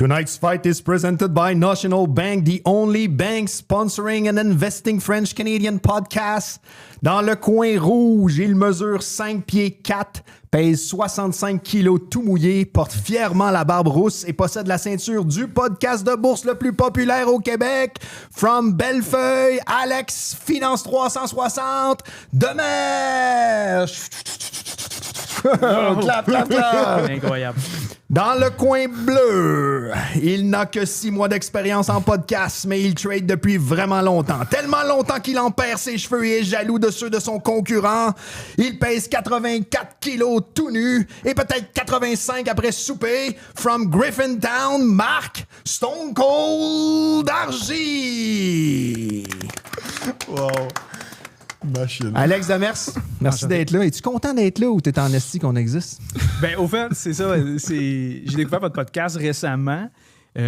Tonight's fight is presented by National Bank, the only bank sponsoring an investing French-Canadian podcast. Dans le coin rouge, il mesure 5 pieds 4, pèse 65 kilos tout mouillé, porte fièrement la barbe rousse et possède la ceinture du podcast de bourse le plus populaire au Québec. From Bellefeuille, Alex, Finance 360, Demers! Clap, clap, clap! Incroyable. Dans le coin bleu, il n'a que 6 mois d'expérience en podcast, mais il trade depuis vraiment longtemps. Tellement longtemps qu'il en perd ses cheveux et est jaloux de ceux de son concurrent. Il pèse 84 kilos tout nu et peut-être 85 après souper. From Griffintown, Marc Stone Cold Argy. Wow. Machine. Alex Demers, merci d'être là. Es-tu content d'être là ou t'es en esti qu'on existe? Ben, au fait, c'est ça. J'ai découvert votre podcast récemment. Puis,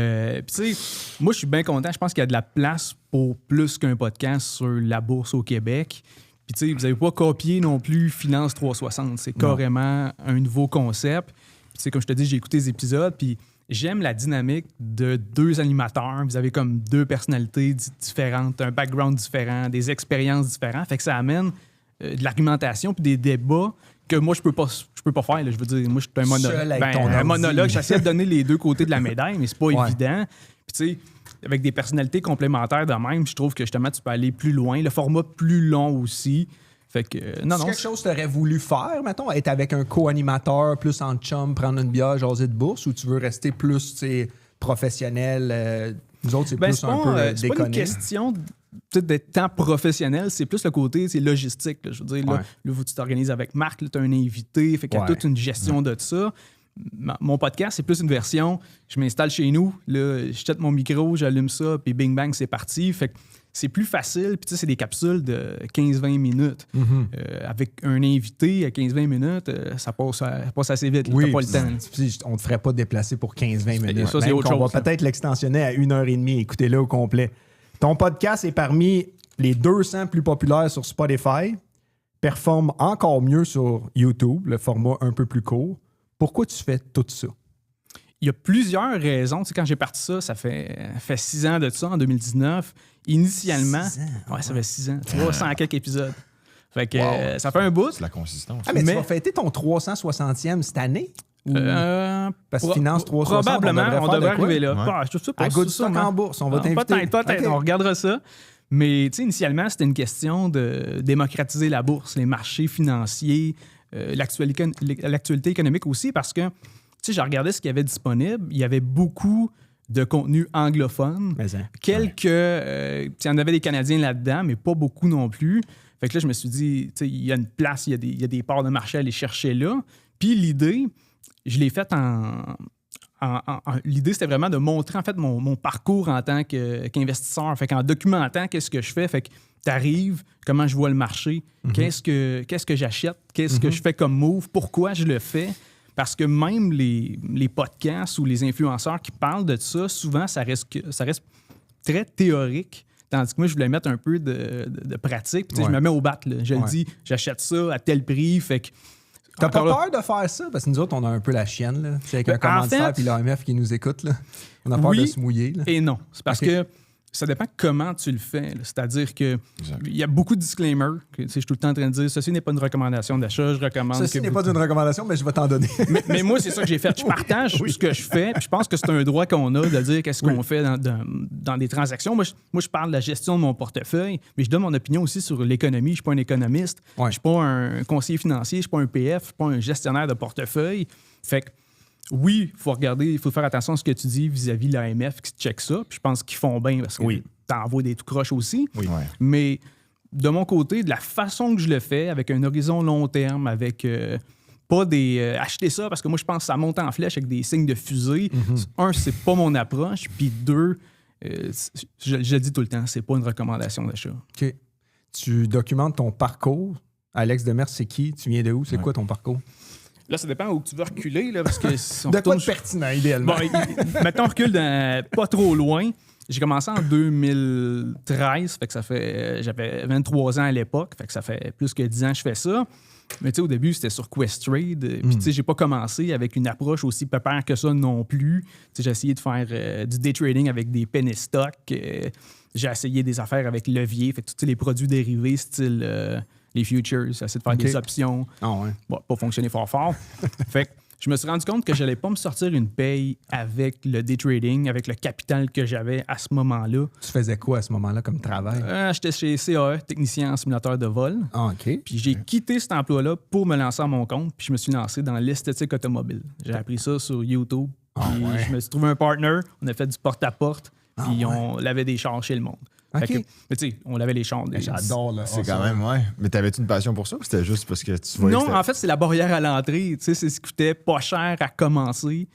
tu sais, moi, je suis bien content. Je pense qu'il y a de la place pour plus qu'un podcast sur la bourse au Québec. Puis, tu sais, vous n'avez pas copié non plus Finance 360. C'est carrément un nouveau concept. Puis, tu sais, comme je te dis, j'ai écouté les épisodes. Puis, j'aime la dynamique de 2 animateurs. Vous avez comme 2 personnalités différentes, un background différent, des expériences différentes. Fait que ça amène de l'argumentation puis des débats que moi, je peux pas faire. Là. Je veux dire, moi, je suis un monologue. J'essaie de donner les 2 côtés de la médaille, mais c'est pas évident. Puis, tu sais, avec des personnalités complémentaires de même, je trouve que justement, tu peux aller plus loin. Le format plus long aussi. Fait que, c'est quelque chose que tu aurais voulu faire, mettons, être avec un co-animateur, plus en chum, prendre une bière, jaser de bourse, ou tu veux rester plus professionnel? Nous autres, c'est plus un peu déconné. C'est pas une question d'être tant professionnel, c'est plus le côté logistique. Là. Je veux dire, là, tu t'organises avec Marc, tu as un invité, fait qu'il y a toute une gestion de ça. Mon podcast, c'est plus une version, je m'installe chez nous, là, je jette mon micro, j'allume ça, puis bing bang, c'est parti. Fait que c'est plus facile. Puis, tu sais, c'est des capsules de 15-20 minutes. Avec un invité à 15-20 minutes, ça passe assez vite. Oui, t'as pas le temps. On ne te ferait pas déplacer pour 15-20 minutes. Ça, c'est autre chose. On va peut-être l'extensionner à 1h30. Écoutez-le au complet. Ton podcast est parmi les 200 plus populaires sur Spotify. Performe encore mieux sur YouTube, le format un peu plus court. Pourquoi tu fais tout ça? Il y a plusieurs raisons. Tu sais, quand j'ai parti ça fait 6 ans de ça, en 2019. Initialement... 6 ans? Ouais, ça fait 6 ans. 300 quelques épisodes. Fait que ça fait un bout. C'est la consistance. Ah, mais tu vas fêter ton 360e cette année? Parce que Finance 360, probablement, on devrait arriver là. Ouais. Je sais pas, à Goodstock en bourse, on va t'inviter. Peut-être, okay. On regardera ça. Mais tu sais, initialement, c'était une question de démocratiser la bourse, les marchés financiers, l'actualité économique aussi, parce que tu sais, j'ai regardé ce qu'il y avait disponible. Il y avait beaucoup de contenu anglophone. Quelques... il y en avait des Canadiens là-dedans, mais pas beaucoup non plus. Fait que là, je me suis dit, tu sais, il y a une place, il y a des parts de marché à aller chercher là. Puis l'idée, je l'ai faite l'idée, c'était vraiment de montrer, en fait, mon parcours en tant qu'investisseur. Fait qu'en documentant qu'est-ce que je fais, fait que t'arrives, comment je vois le marché, qu'est-ce que j'achète, qu'est-ce que je fais comme move, pourquoi je le fais. Parce que même les podcasts ou les influenceurs qui parlent de ça, souvent, ça reste très théorique. Tandis que moi, je voulais mettre un peu de pratique. Puis, je me mets au bat. Là. Je le dis, j'achète ça à tel prix. Fait que, t'as pas peur de faire ça? Parce que nous autres, on a un peu la chienne. Là. C'est avec un commanditaire puis l'AMF qui nous écoute. Là. On a peur de se mouiller. Là. Et non. C'est parce que ça dépend comment tu le fais. Là. C'est-à-dire qu'il y a beaucoup de disclaimers. Je suis tout le temps en train de dire ceci n'est pas une recommandation d'achat. Je recommande. Ceci n'est pas une recommandation, mais je vais t'en donner. mais moi, c'est ça que j'ai fait. Je partage ce que je fais. Puis je pense que c'est un droit qu'on a de dire qu'est-ce qu'on fait dans des transactions. Moi, je parle de la gestion de mon portefeuille, mais je donne mon opinion aussi sur l'économie. Je ne suis pas un économiste. Je ne suis pas un conseiller financier. Je ne suis pas un PF. Je ne suis pas un gestionnaire de portefeuille. Fait que oui, il faut regarder, il faut faire attention à ce que tu dis vis-à-vis de l'AMF qui check ça. Puis je pense qu'ils font bien parce que t'envoies des tout croches aussi. Oui. Mais de mon côté, de la façon que je le fais, avec un horizon long terme, avec pas des acheter ça parce que moi je pense que ça monte en flèche avec des signes de fusée. Un, c'est pas mon approche. Puis 2, je le dis tout le temps, c'est pas une recommandation d'achat. OK. Tu documentes ton parcours. Alex Demers, c'est qui? Tu viens de où? C'est quoi ton parcours? Là, ça dépend où tu veux reculer. Là, parce que si on de quoi de pertinent, idéalement? Mettons, on recule pas trop loin. J'ai commencé en 2013, fait que j'avais 23 ans à l'époque, fait que ça fait plus que 10 ans que je fais ça. Mais tu sais, au début, c'était sur Questrade. Puis tu sais, j'ai pas commencé avec une approche aussi pépère que ça non plus. Tu sais, j'ai essayé de faire du day trading avec des penny stocks. J'ai essayé des affaires avec levier. Fait que tous les produits dérivés, style les futures, j'ai essayé de faire des options. Ah ouais. Bon, pas fonctionné fort. Fait que je me suis rendu compte que j'allais pas me sortir une paye avec le day trading, avec le capital que j'avais à ce moment-là. Tu faisais quoi à ce moment-là comme travail? J'étais chez CAE, technicien en simulateur de vol. Ah, OK. Puis j'ai quitté cet emploi-là pour me lancer à mon compte, puis je me suis lancé dans l'esthétique automobile. J'ai appris ça sur YouTube. Puis je me suis trouvé un partner, on a fait du porte-à-porte, puis on lavait des chars chez le monde. OK. Fait que, mais tu sais, on lavait les chars. J'adore là. C'est quand même, ouais. Mais t'avais-tu une passion pour ça ou c'était juste parce que tu voyais Non, en fait, c'est la barrière à l'entrée. Tu sais, c'est ce qui coûtait pas cher à commencer.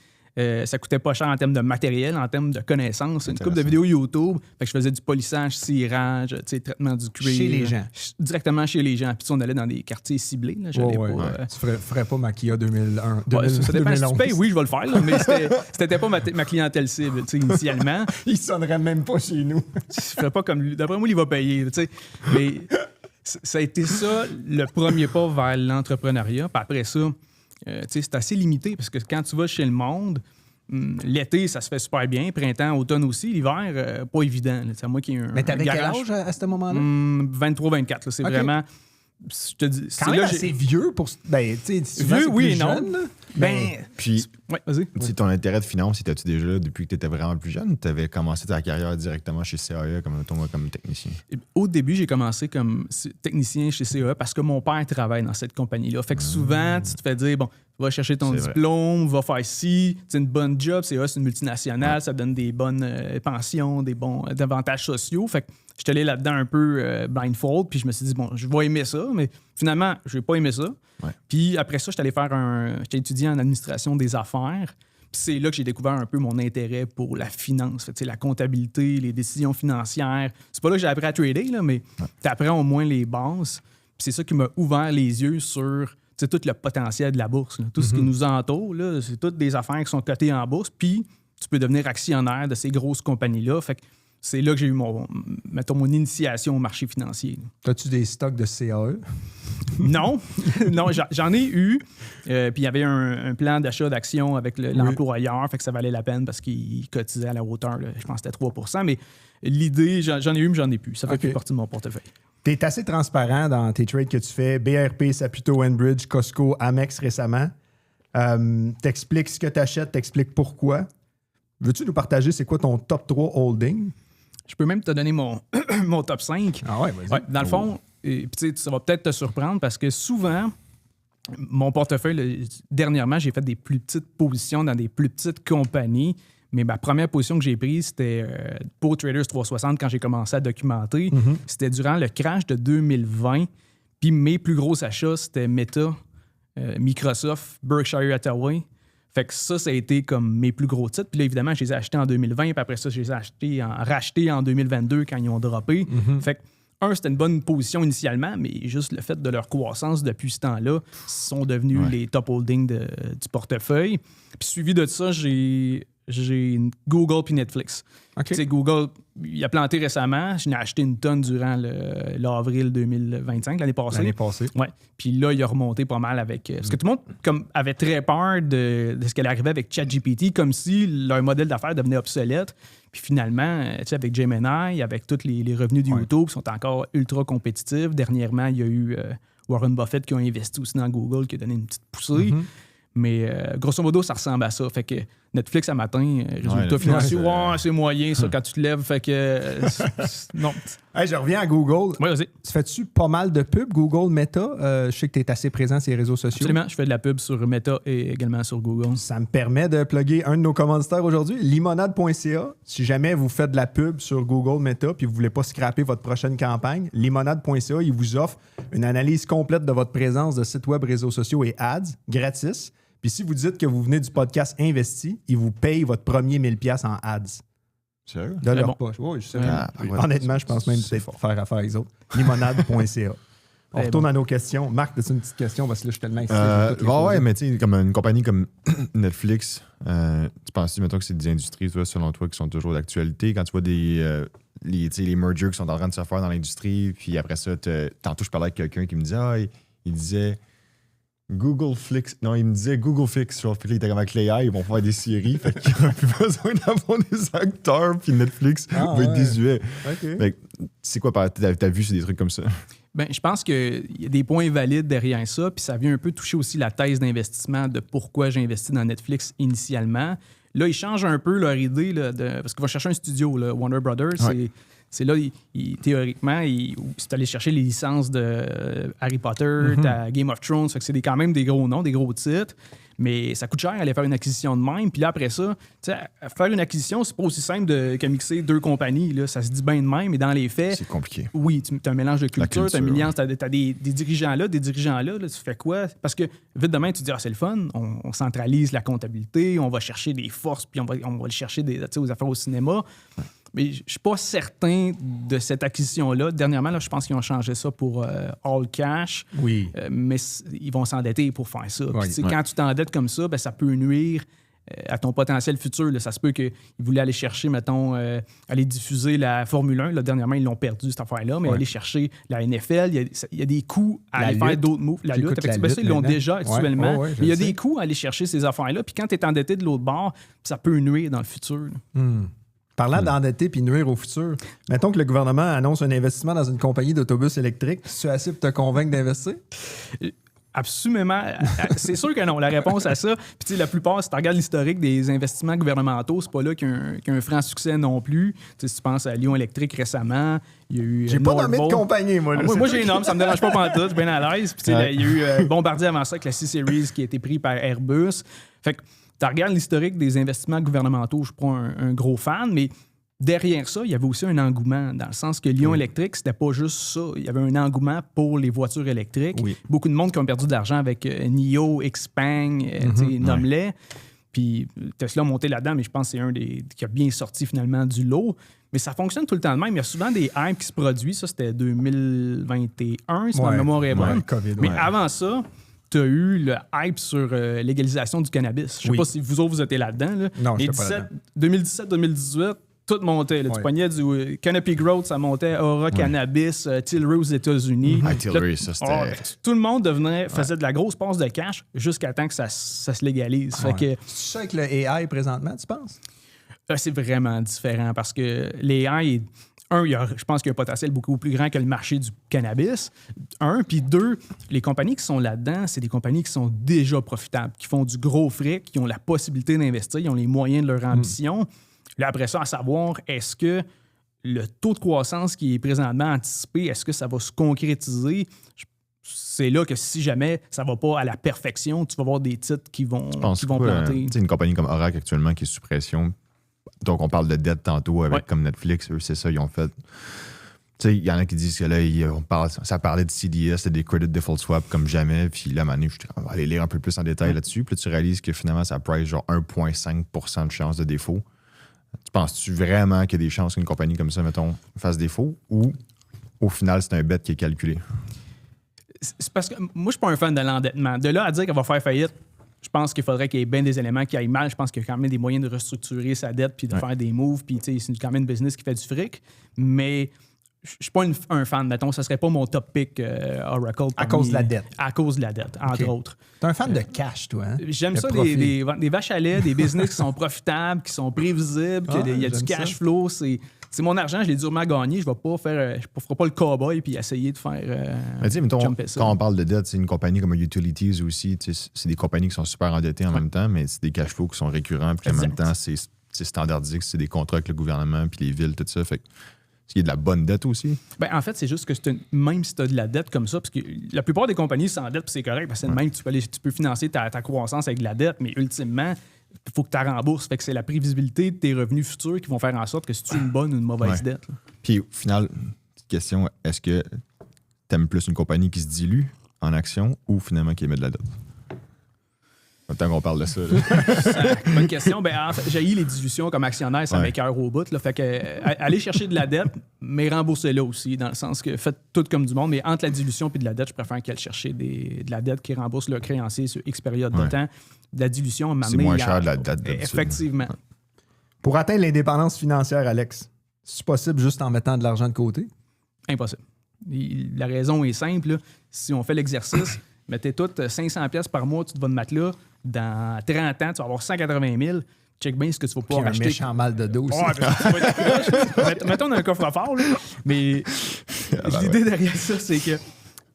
Ça coûtait pas cher en termes de matériel, en termes de connaissances. Une couple de vidéos YouTube. Fait que je faisais du polissage, cirage, traitement du cuir. Chez les gens. Directement chez les gens. Puis on allait dans des quartiers ciblés. Là. Tu ferais pas ma Kia 2001. Ça dépend si tu 2011. payes, oui, je vais le faire. Là, mais c'était pas ma clientèle cible, initialement. Il sonnerait même pas chez nous. Je ferais pas comme lui. D'après moi, il va payer. Mais ça a été ça, le premier pas vers l'entrepreneuriat. Puis après ça, c'est assez limité parce que quand tu vas chez le monde, l'été, ça se fait super bien. Printemps, automne aussi. L'hiver, pas évident. C'est moi qui ai un. Mais t'avais quel garage. âge à ce moment-là? 23-24. C'est vraiment. Je te dis. Quand même assez vieux pour. Ben, tu sais, vieux, oui et non. Jeune, là. Puis, ouais, vas-y. ton intérêt de finance, étais-tu déjà là depuis que tu étais vraiment plus jeune? Tu avais commencé ta carrière directement chez CAE comme technicien? Au début, j'ai commencé comme technicien chez CAE parce que mon père travaille dans cette compagnie-là. Fait que souvent, tu te fais dire, bon, va chercher ton diplôme, va faire ci, c'est une bonne job, CAE, c'est une multinationale, ça donne des bonnes pensions, des bons avantages sociaux. Fait que je suis allé là-dedans un peu blindfold, puis je me suis dit, bon, je vais aimer ça, mais finalement, je n'ai pas aimé ça. Ouais. Puis après ça, j'étais étudié en administration des affaires. Puis c'est là que j'ai découvert un peu mon intérêt pour la finance, fait, la comptabilité, les décisions financières. C'est pas là que j'ai appris à trader, là, mais tu apprends au moins les bases. Puis c'est ça qui m'a ouvert les yeux sur tout le potentiel de la bourse. Là. Tout ce qui nous entoure, là, c'est toutes des affaires qui sont cotées en bourse. Puis tu peux devenir actionnaire de ces grosses compagnies-là. Fait que c'est là que j'ai eu mon initiation au marché financier. As-tu des stocks de CAE? Non, j'en ai eu. Puis il y avait un plan d'achat d'actions avec l'employeur, fait que ça valait la peine parce qu'il cotisait à la hauteur, là, je pense que c'était 3 %. Mais l'idée, j'en ai eu, mais j'en ai plus. Ça fait plus partie de mon portefeuille. Tu es assez transparent dans tes trades que tu fais. BRP, Saputo, Enbridge, Costco, Amex récemment. T'expliques ce que tu achètes, t'expliques pourquoi. Veux-tu nous partager c'est quoi ton top 3 holding? Je peux même te donner mon top 5. Ah ouais, vas-y. Ouais, dans le fond, ça va peut-être te surprendre parce que souvent, mon portefeuille, dernièrement, j'ai fait des plus petites positions dans des plus petites compagnies. Mais ma première position que j'ai prise, c'était pour Traders 360 quand j'ai commencé à documenter. C'était durant le crash de 2020. Puis mes plus gros achats, c'était Meta, Microsoft, Berkshire Hathaway. Fait que ça a été comme mes plus gros titres. Puis là, évidemment, je les ai achetés en 2020. Puis après ça, je les ai rachetés en 2022 quand ils ont droppé. Fait que, c'était une bonne position initialement, mais juste le fait de leur croissance depuis ce temps-là sont devenus les top holdings du portefeuille. Puis suivi de ça, j'ai Google puis Netflix. Okay. Google, il a planté récemment. Je n'ai acheté une tonne durant l'avril 2025, l'année passée. Ouais. Puis là, il a remonté pas mal avec... parce que tout le monde avait très peur de ce qu'elle arrivait avec ChatGPT, comme si leur modèle d'affaires devenait obsolète. Puis finalement, avec Gemini, avec tous les revenus de YouTube qui sont encore ultra compétitifs. Dernièrement, il y a eu Warren Buffett qui a investi aussi dans Google, qui a donné une petite poussée. Mais grosso modo, ça ressemble à ça. Fait que Netflix, à matin, résultat financier, c'est moyen, ça, quand tu te lèves. Fait que non. Hey, je reviens à Google. Oui, vas-y. Tu fais-tu pas mal de pubs, Google, Meta? Je sais que tu es assez présent sur les réseaux sociaux. Absolument. Je fais de la pub sur Meta et également sur Google. Ça me permet de plugger un de nos commanditaires aujourd'hui, limonade.ca. Si jamais vous faites de la pub sur Google, Meta, puis vous ne voulez pas scraper votre prochaine campagne, limonade.ca, il vous offre une analyse complète de votre présence de sites web, réseaux sociaux et ads, gratis. Puis si vous dites que vous venez du podcast Investi, ils vous payent votre premier 1000$ en ads. Sérieux? De leur poche. Oui, je sais. Honnêtement, je pense même peut-être faire affaire avec eux autres. Limonade.ca. On retourne à nos questions. Marc, as-tu une petite question? Parce que là, je suis tellement excité. Mais tu sais, comme une compagnie comme Netflix, tu penses-tu, mettons, que c'est des industries, toi, selon toi, qui sont toujours d'actualité? Quand tu vois les mergers qui sont en train de se faire dans l'industrie, puis après ça, tantôt, je parlais avec quelqu'un qui me disait, il disait... Google Flix. Non, il me disait Google Flix. Genre, puis là, il était comme avec l'AI, ils vont faire des séries. Fait qu'il n'y aura plus besoin d'avoir des acteurs. Puis Netflix va être désuet. OK. Fait que, c'est quoi, t'as vu, c'est des trucs comme ça? Ben, je pense qu'il y a des points valides derrière ça, puis ça vient un peu toucher aussi la thèse d'investissement de pourquoi j'ai investi dans Netflix initialement. Là, ils changent un peu leur idée, là, parce qu'ils vont chercher un studio, là, Warner Brothers. Ouais. C'est là, théoriquement, c'est allé chercher les licences de Harry Potter, Game of Thrones. Fait que c'est quand même des gros noms, des gros titres. Mais ça coûte cher aller faire une acquisition de même. Puis là, après ça, faire une acquisition, c'est pas aussi simple que mixer deux compagnies. Là. Ça se dit bien de même, mais dans les faits... C'est compliqué. Oui, tu as un mélange de culture, tu as des dirigeants là, tu fais quoi? Parce que vite demain, tu te dis, c'est le fun, on centralise la comptabilité, on va chercher des forces, puis on va aller chercher aux affaires au cinéma. Mais je suis pas certain de cette acquisition-là. Dernièrement, là, je pense qu'ils ont changé ça pour all cash. Oui. Mais ils vont s'endetter pour faire ça. Puis, quand tu t'endettes comme ça, ça peut nuire à ton potentiel futur. Là. Ça se peut qu'ils voulaient aller chercher, mettons, aller diffuser la Formule 1. Là, dernièrement, ils l'ont perdu, cette affaire-là, mais aller chercher la NFL, il y a des coûts à aller faire d'autres moves. La lutte, ils l'ont déjà actuellement. Mais il y a des coûts à aller chercher ces affaires-là. Puis quand tu es endetté de l'autre bord, ça peut nuire dans le futur. Parlant d'endetter puis nuire au futur, mettons que le gouvernement annonce un investissement dans une compagnie d'autobus électriques. Tu es assez pour te convaincre d'investir? Absolument. C'est sûr que non. La réponse à ça, puis la plupart, si tu regardes l'historique des investissements gouvernementaux, c'est pas là qu'il y a un franc succès non plus. Si tu penses à Lyon Électrique récemment, il y a eu. J'ai pas nommé de compagnie, moi. Là, moi j'ai un nom, ça me dérange pas pantoute, je suis bien à l'aise. Puis il y a eu Bombardier avant ça avec la C-Series qui a été pris par Airbus. Fait que tu regardes l'historique des investissements gouvernementaux, je suis pas un gros fan, mais derrière ça, il y avait aussi un engouement, dans le sens que Lyon Électrique, c'était pas juste ça. Il y avait un engouement pour les voitures électriques. Oui. Beaucoup de monde qui ont perdu de l'argent avec NIO, Xpeng, nomme-les. Puis Tesla a monté là-dedans, mais je pense que c'est un qui a bien sorti finalement du lot. Mais ça fonctionne tout le temps de même. Il y a souvent des hypes qui se produisent. Ça, c'était 2021, si ma mémoire est bonne. Mais avant ça, tu as eu le hype sur légalisation du cannabis. Je ne sais pas si vous autres, vous étiez là-dedans. Là. Non, je ne sais pas là-dedans. 2017-2018, tout montait. Là. Tu pognais du Canopy Growth, ça montait, Aura Cannabis, Tilray aux États-Unis. Tilray, ça c'était... Tout le monde faisait de la grosse passe de cash jusqu'à temps que ça se légalise. Fait que, c'est ça avec le AI présentement, tu penses? C'est vraiment différent parce que l'AI, je pense qu'il y a un potentiel beaucoup plus grand que le marché du cannabis. Puis deux, les compagnies qui sont là-dedans, c'est des compagnies qui sont déjà profitables, qui font du gros fric, qui ont la possibilité d'investir, ils ont les moyens de leur ambition. Là, après ça, à savoir, est-ce que le taux de croissance qui est présentement anticipé, est-ce que ça va se concrétiser? C'est là que si jamais ça ne va pas à la perfection, tu vas avoir des titres qui vont planter. Une compagnie comme Oracle actuellement qui est sous pression, donc on parle de dette tantôt avec comme Netflix, eux, c'est ça, ils ont fait... Il y en a qui disent que là, ça parlait de CDS, de des Credit Default Swap comme jamais. Puis là, à un moment donné, on va aller lire un peu plus en détail là-dessus. Puis là, tu réalises que finalement, ça price genre 1,5% de chance de défaut. Tu penses-tu vraiment qu'il y a des chances qu'une compagnie comme ça, mettons, fasse défaut ou au final, c'est un bet qui est calculé? C'est parce que moi, je ne suis pas un fan de l'endettement. De là à dire qu'elle va faire faillite, je pense qu'il faudrait qu'il y ait bien des éléments qui aillent mal. Je pense qu'il y a quand même des moyens de restructurer sa dette puis de faire des moves. Puis, c'est quand même une business qui fait du fric. Mais je ne suis pas un fan, mettons. Ça ne serait pas mon top pick Oracle. À cause de la dette. À cause de la dette, entre autres. Tu es un fan de cash, toi, hein? J'aime ça, des vaches à lait, des business qui sont profitables, qui sont prévisibles, qu'il y a du cash flow. C'est mon argent, je l'ai durement gagné. Je ne ferai pas le cowboy puis essayer de faire jumper ça. Quand on parle de dette, c'est une compagnie comme Utilities aussi. C'est des compagnies qui sont super endettées en même temps, mais c'est des cash flows qui sont récurrents. Puis en même temps, c'est standardisé, c'est des contrats avec le gouvernement puis les villes, tout ça. Fait est-ce qu'il y a de la bonne dette aussi? Ben, en fait, c'est juste que même si tu as de la dette comme ça, parce que la plupart des compagnies s'endettent, puis c'est correct, parce que même tu peux financer ta croissance avec de la dette, mais ultimement, il faut que tu la rembourses. Fait que c'est la prévisibilité de tes revenus futurs qui vont faire en sorte que c'est une bonne ou une mauvaise dette. Là. Puis au final, petite question, est-ce que tu aimes plus une compagnie qui se dilue en action ou finalement qui émet de la dette? Tant qu'on parle de ça. Bonne question. Ben, en fait, j'ai eu les dilutions comme actionnaire, ça m'écoeure au bout. Là. Fait que aller chercher de la dette, mais rembourser-la aussi, dans le sens que faites tout comme du monde, mais entre la dilution et de la dette, je préfère qu'elle chercher de la dette qui rembourse le créancier sur X période de temps. De la dilution, c'est moins cher de la dette. Effectivement. Pour atteindre l'indépendance financière, Alex, c'est possible juste en mettant de l'argent de côté? Impossible. La raison est simple. Là. Si on fait l'exercice, Mettez tout 500$ par mois, tu te vas de matelas. Dans 30 ans, tu vas avoir 180 000. Check bien ce que tu vas pouvoir Puis acheter. un méchant mal de dos aussi. Ouais, tu vas être mettons dans un coffre-fort, là. Mais l'idée derrière ça, c'est que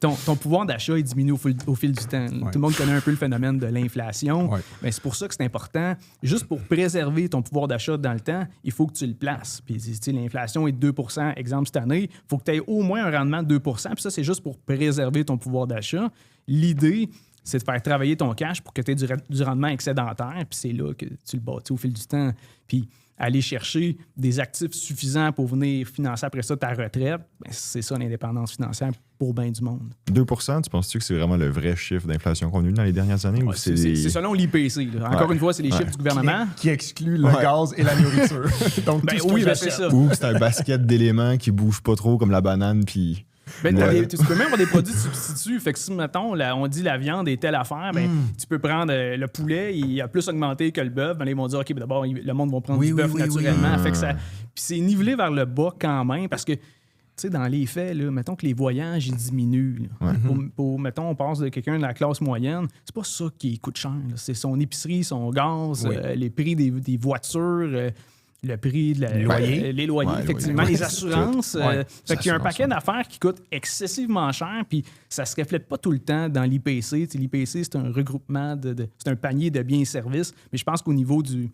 ton pouvoir d'achat, il diminue au fil du temps. Ouais. Tout le monde connaît un peu le phénomène de l'inflation. Ouais. Ben, c'est pour ça que c'est important. Juste pour préserver ton pouvoir d'achat dans le temps, il faut que tu le places. Puis l'inflation est de 2 %, exemple cette année. Il faut que tu aies au moins un rendement de 2 %. Puis ça, c'est juste pour préserver ton pouvoir d'achat. L'idée, c'est de faire travailler ton cash pour que tu aies du rendement excédentaire. Puis c'est là que tu le bâtis au fil du temps. Puis aller chercher des actifs suffisants pour venir financer après ça ta retraite, ben c'est ça l'indépendance financière pour bien du monde. 2 tu penses-tu que c'est vraiment le vrai chiffre d'inflation qu'on a eu dans les dernières années? Ouais, ou c'est selon l'IPC. Là. Encore une fois, c'est les chiffres du gouvernement. Qui exclut le gaz et la nourriture. Donc, Ben tout ce oui, que ben c'est j'achète. ça. Ou c'est un basket d'éléments qui bouge pas trop comme la banane puis... Ben, tu peux même avoir des produits de substituts. Fait que si, mettons, on dit la viande est telle affaire, ben, tu peux prendre le poulet, il a plus augmenté que le bœuf. Ben, là, ils vont dire, OK, ben, d'abord, le monde va prendre du bœuf naturellement. Fait que ça, puis c'est nivelé vers le bas quand même parce que, tu sais, dans les faits, là, mettons que les voyages, ils diminuent. Mettons, on passe de quelqu'un de la classe moyenne, c'est pas ça qui coûte cher. Là. C'est son épicerie, son gaz, les prix des voitures, le prix de les loyers, effectivement, les assurances. Fait qu'il y a un paquet d'affaires qui coûtent excessivement cher, puis ça se reflète pas tout le temps dans l'IPC. L'IPC, c'est un regroupement, c'est un panier de biens et services, mais je pense qu'au niveau du...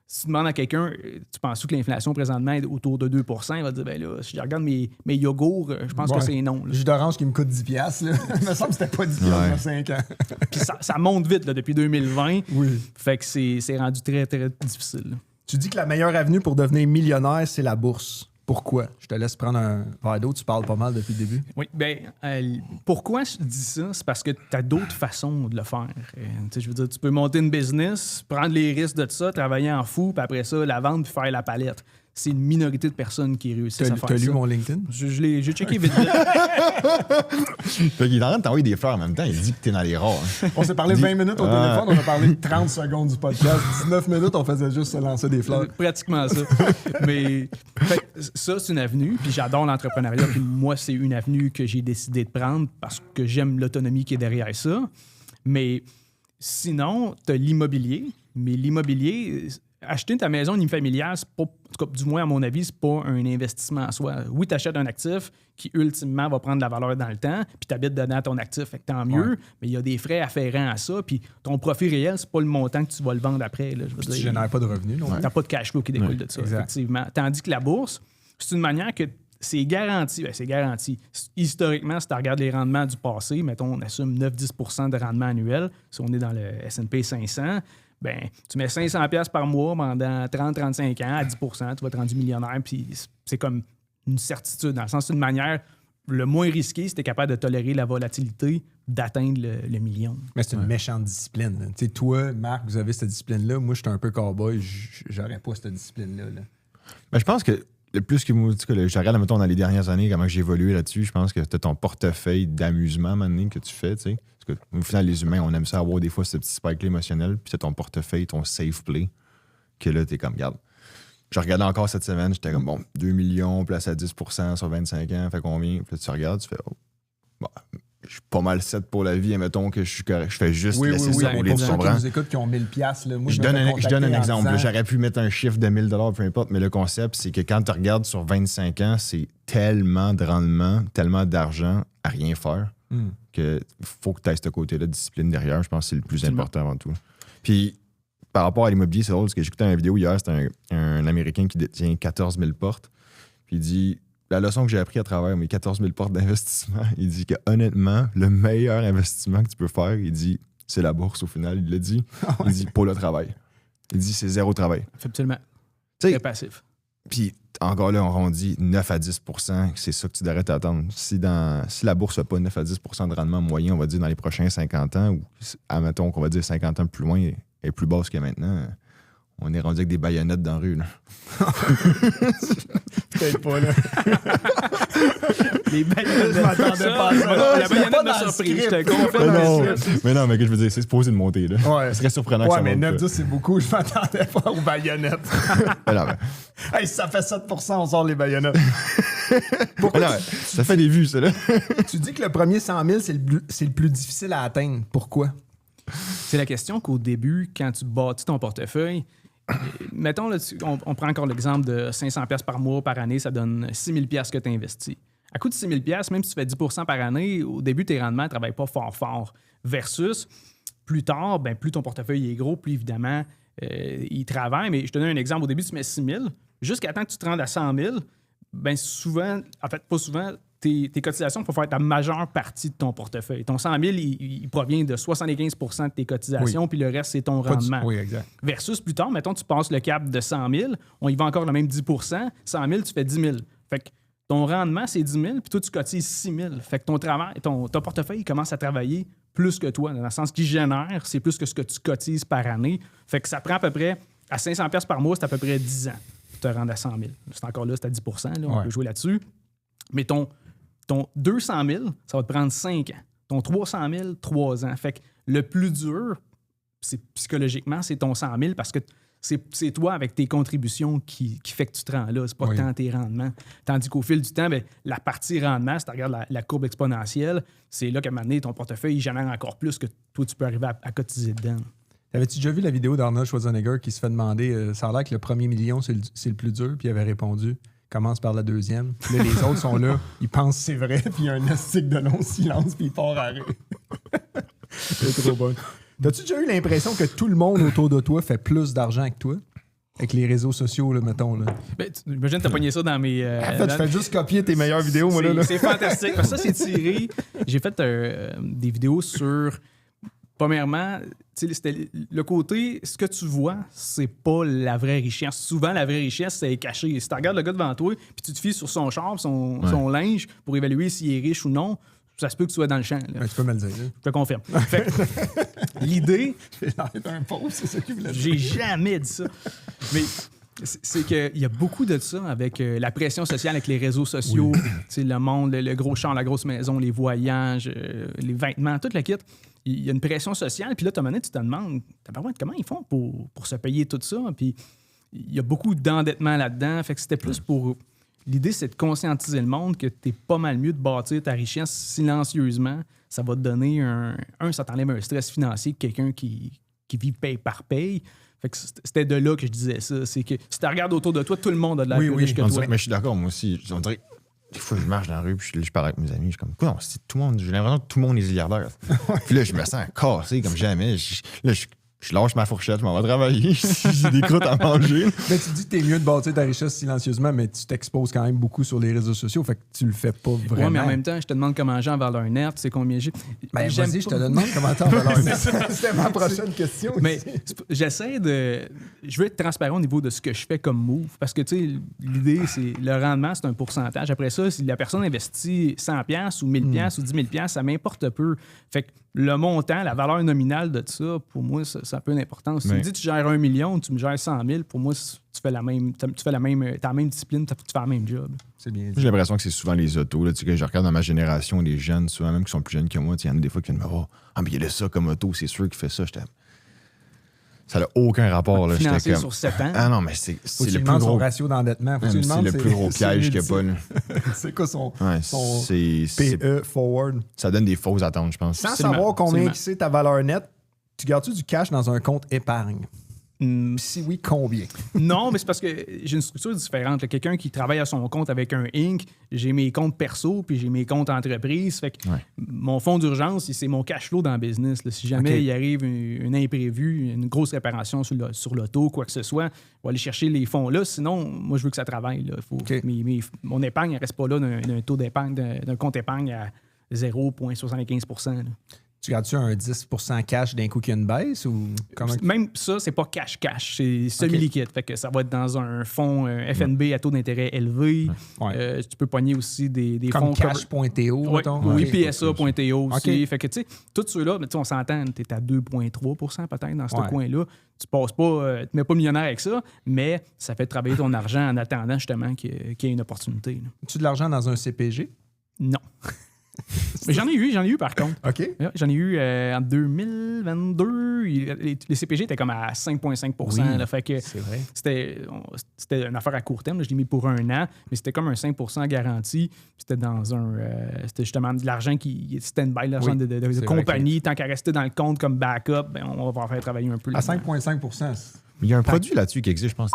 Si tu demandes à quelqu'un, tu penses que l'inflation présentement est autour de 2 %, il va te dire, ben là, si je regarde mes yogourts, je pense que c'est non. Là. Jus d'orange qui me coûte 10$, là. Il me semble que c'était pas 10$ il y a 5 ans. Puis ça monte vite là, depuis 2020. Oui. Fait que c'est rendu très, très difficile. Là. Tu dis que la meilleure avenue pour devenir millionnaire, c'est la bourse. Pourquoi? Je te laisse prendre un verre d'eau, tu parles pas mal depuis le début. Oui, bien, pourquoi je dis ça? C'est parce que tu as d'autres façons de le faire. Je veux dire, tu peux monter une business, prendre les risques de ça, travailler en fou, puis après ça, la vendre puis faire la palette. C'est une minorité de personnes qui réussissent à faire ça. T'as lu mon LinkedIn? J'ai checké vite vite. Fait qu'il est en train de t'envoyer des fleurs en même temps. Il dit que t'es dans les rares. Hein. On s'est parlé 20 minutes au téléphone, on a parlé 30 secondes du podcast. 19 minutes, on faisait juste se lancer des fleurs. Pratiquement ça. Mais ça, c'est une avenue. Puis j'adore l'entrepreneuriat. Puis moi, c'est une avenue que j'ai décidé de prendre parce que j'aime l'autonomie qui est derrière ça. Mais sinon, tu as l'immobilier. Mais l'immobilier... Acheter ta maison unifamiliale, c'est pas, en tout cas, du moins à mon avis, c'est pas un investissement en soi. Oui, tu achètes un actif qui ultimement va prendre de la valeur dans le temps, puis tu habites dedans ton actif, fait que tant mieux, mais il y a des frais afférents à ça, puis ton profit réel, c'est pas le montant que tu vas le vendre après. Là, Tu génères pas de revenus, non? Tu n'as pas de cash flow qui découle de ça, effectivement. Tandis que la bourse, c'est une manière que c'est garanti. Bien, c'est garanti. Historiquement, si tu regardes les rendements du passé, mettons, on assume 9-10 % de rendement annuel, si on est dans le S&P 500, ben, tu mets 500$ par mois pendant 30-35 ans à 10 % tu vas te rendre millionnaire. Puis c'est comme une certitude. Dans le sens, c'est une manière le moins risquée si tu es capable de tolérer la volatilité, d'atteindre le million. Mais c'est une méchante discipline. Tu sais, toi, Marc, vous avez cette discipline-là. Moi, je suis un peu cowboy. J'aurais pas cette discipline-là. Là. Ben, je pense que le plus que moi, je regarde, mettons, dans les dernières années, comment j'ai évolué là-dessus, je pense que tu as ton portefeuille d'amusement maintenant que tu fais, tu sais. Parce que, au final, les humains, on aime ça avoir des fois ce petit spike émotionnel, puis c'est ton portefeuille, ton safe play, que là, t'es comme, regarde. Je regardais encore cette semaine, j'étais comme, bon, 2 millions, place à 10 % sur 25 ans, fait combien? Puis là, tu regardes, tu fais, oh, bon, je suis pas mal set pour la vie, admettons que je suis correct. Je fais juste laisser ça rouler, tu comprends? Pour ceux qui nous écoutent qui ont 1000$, là, moi, je donne un exemple. J'aurais pu mettre un chiffre de 1000$, peu importe, mais le concept, c'est que quand tu regardes sur 25 ans, c'est tellement de rendement, tellement d'argent à rien faire qu'il faut que tu aies ce côté-là de discipline derrière. Je pense que c'est le plus important avant tout. Puis, par rapport à l'immobilier, c'est drôle parce que j'écoutais une vidéo hier, c'était un Américain qui détient 14 000 portes. Puis il dit... La leçon que j'ai appris à travers mes 14 000 portes d'investissement, il dit que honnêtement, le meilleur investissement que tu peux faire, il dit, c'est la bourse au final. Il l'a dit. Il dit, pour le travail. Il dit, c'est zéro travail. Absolument. T'sais, très passif. Puis encore là, on rendit 9 à 10 %, c'est ça que tu devrais t'attendre. Si la bourse n'a pas 9 à 10 % de rendement moyen, on va dire dans les prochains 50 ans, ou admettons qu'on va dire 50 ans plus loin et plus basse que maintenant, on est rendu avec des baïonnettes dans la rue. Là. Peut-être pas, là. Les baïonnettes, Je m'attendais pas à ça. La C'est baïonnette pas m'a dans le surpris. Je script. te confirme. Mais non, mais que je veux dire, c'est supposé de monter, là. Ouais. Ce serait surprenant que Ouais, ça mais monte. 9-10, c'est beaucoup. Je m'attendais pas aux baïonnettes. Mais non, mais- Hey, si ça fait 7%, on sort les baïonnettes. mais non, mais ça fait des vues, ça, là. Tu dis que le premier 100 000, c'est le plus difficile à atteindre. Pourquoi? C'est la question qu'au début, quand tu bâtis ton portefeuille, mettons, là, on prend encore l'exemple de 500 pièces par mois, par année, ça donne 6 000 pièces que tu investis. À coût de 6 000 pièces, même si tu fais 10 par année, au début, tes rendements ne travaillent pas fort. Versus, plus tard, ben, plus ton portefeuille est gros, plus évidemment, il travaille. Mais je te donne un exemple. Au début, tu mets 6 000. Jusqu'à temps que tu te rendes à 100 000, ben souvent, en fait, pas souvent, tes cotisations pour faire ta majeure partie de ton portefeuille. Ton 100 000, il provient de 75 de tes cotisations, puis le reste, c'est ton rendement. Oui, exact. Versus plus tard, mettons, tu passes le cap de 100 000, on y va encore le même 10 100 000, tu fais 10 000. Fait que ton rendement, c'est 10 000, puis toi, tu cotises 6 000. Fait que ton travail, ton portefeuille il commence à travailler plus que toi, dans le sens qu'il génère, c'est plus que ce que tu cotises par année. Fait que ça prend à peu près, à 500 pièces par mois, c'est à peu près 10 ans pour te rendre à 100 000. C'est encore là, c'est à 10 là, on peut jouer là-dessus. Mais ton 200 000, ça va te prendre 5 ans. Ton 300 000, 3 ans. Fait que le plus dur, psychologiquement, c'est ton 100 000 parce que c'est toi avec tes contributions qui fait que tu te rends là. C'est pas tant tes rendements. Tandis qu'au fil du temps, ben, la partie rendement, si tu regardes la courbe exponentielle, c'est là qu'à un moment donné, ton portefeuille il génère encore plus que toi, tu peux arriver à cotiser dedans. Avais-tu déjà vu la vidéo d'Arnold Schwarzenegger qui se fait demander ça a l'air que le premier million, c'est le plus dur, puis il avait répondu commence par la deuxième. Puis là, les autres sont là, ils pensent que c'est vrai, puis il y a un astic de long silence, puis il part à rire. C'est trop bon. T'as-tu déjà eu l'impression que tout le monde autour de toi fait plus d'argent que toi? Avec les réseaux sociaux, là, mettons. Là. Ben, imagine que t'as pogné ça dans mes... En fait, je fais juste copier tes meilleures vidéos, moi, là. C'est fantastique. Parce que ça, c'est tiré. J'ai fait des vidéos sur... Premièrement, c'était le côté, ce que tu vois, c'est pas la vraie richesse. Souvent, la vraie richesse, c'est caché. Si tu regardes le gars devant toi, puis tu te fies sur son char, son linge, pour évaluer s'il est riche ou non, ça se peut que tu sois dans le champ. Là. Ouais, tu peux me le dire. Là. Je te confirme. Fait que, l'idée... J'ai l'air d'un pauvre, c'est ça qu'il voulait dire. J'ai jamais dit ça. Mais c'est qu'il y a beaucoup de ça avec la pression sociale, avec les réseaux sociaux, le monde, le gros char, la grosse maison, les voyages, les vêtements, toute la kit. Il y a une pression sociale. Puis là, tu te demandes, comment ils font pour se payer tout ça? Puis il y a beaucoup d'endettement là-dedans. Fait que c'était plus pour... L'idée, c'est de conscientiser le monde que t'es pas mal mieux de bâtir ta richesse silencieusement. Ça va te donner ça t'enlève un stress financier que quelqu'un qui vit paye par paye. Fait que c'était de là que je disais ça. C'est que si tu regardes autour de toi, tout le monde a de la plus riche que toi. Mais je suis d'accord, moi aussi. On dirait des fois, je marche dans la rue puis je parle avec mes amis. Je suis comme, quoi, non, tout le monde, j'ai l'impression que tout le monde est milliardaire. Puis là, je me sens cassé comme jamais. Je lâche ma fourchette, je m'en vais travailler. J'ai des croûtes à manger. Mais tu dis que t'es mieux de bâtir ta richesse silencieusement, mais tu t'exposes quand même beaucoup sur les réseaux sociaux, fait que tu le fais pas vraiment. Oui, mais en même temps, je te demande comment j'ai en valeur nette, c'est combien j'ai. Ben, vas-y, je te demande comment t'as en valeur nette. C'était ma prochaine question. Mais j'essaie de... Je veux être transparent au niveau de ce que je fais comme move, parce que, tu sais, l'idée, c'est le rendement, c'est un pourcentage. Après ça, si la personne investit 100$ ou 1000$ ou 10 000$, ça m'importe peu. Fait que le montant, la valeur nominale de ça, pour moi, ça a peu d'importance. Si tu me dis que tu gères 1 million, tu me gères 100 000, pour moi, tu fais la même discipline, tu fais le même job. C'est bien dit. J'ai l'impression que c'est souvent les autos. Là, tu sais, que je regarde dans ma génération, les jeunes, souvent même qui sont plus jeunes que moi, il y en a des fois qui viennent me voir. Ah, mais il y a ça comme auto, c'est sûr qu'il fait ça. Ça n'a aucun rapport. Là. Financé sur 7 ans. Ah non, mais c'est le plus son gros ratio d'endettement. c'est le plus gros piège qu'il n'y a pas. Là. C'est quoi son c'est PE forward? Ça donne des fausses attentes, je pense. Sans savoir combien c'est ta valeur nette, tu gardes-tu du cash dans un compte épargne? Si oui, combien? Non, mais c'est parce que j'ai une structure différente. Là. Quelqu'un qui travaille à son compte avec un Inc., j'ai mes comptes perso puis j'ai mes comptes entreprise. Fait que mon fonds d'urgence, c'est mon cash flow dans le business. Là. Si jamais il arrive une imprévue, une grosse réparation sur l'auto, quoi que ce soit, on va aller chercher les fonds là. Sinon, moi, je veux que ça travaille. Là. Mon épargne ne reste pas là d'un taux d'épargne, d'un compte épargne à 0,75 %. Tu gardes-tu un 10% cash d'un coup qu'il y a une baisse ou comment? Même ça, c'est pas cash-cash, c'est semi-liquide. Fait que ça va être dans un fonds FNB à taux d'intérêt élevé. Ouais. Tu peux pogner aussi des Comme fonds cash.to, mettons? Oui, Ok. PSA.to aussi. Ok. Fait que, tu sais, tous ceux-là, on s'entend, tu es à 2,3% peut-être dans ce Ouais. coin-là. Tu passes pas, tu mets pas millionnaire avec ça, mais ça fait travailler ton argent en attendant justement qu'il y ait une opportunité. Là. As-tu de l'argent dans un CPG? Non. Mais j'en ai eu par contre. OK. Ouais, j'en ai eu en 2022. Les CPG étaient comme à 5,5 Oui, là, fait que c'est vrai. c'était une affaire à court terme. Là, je l'ai mis pour 1 an, mais c'était comme un 5 garanti. C'était dans un. C'était justement de l'argent qui est stand-by, l'argent Oui, de c'est compagnie. Tant qu'à rester dans le compte comme backup, ben, on va faire travailler un peu. À là-dedans. 5,5 Il y a un produit là-dessus qui existe, je pense,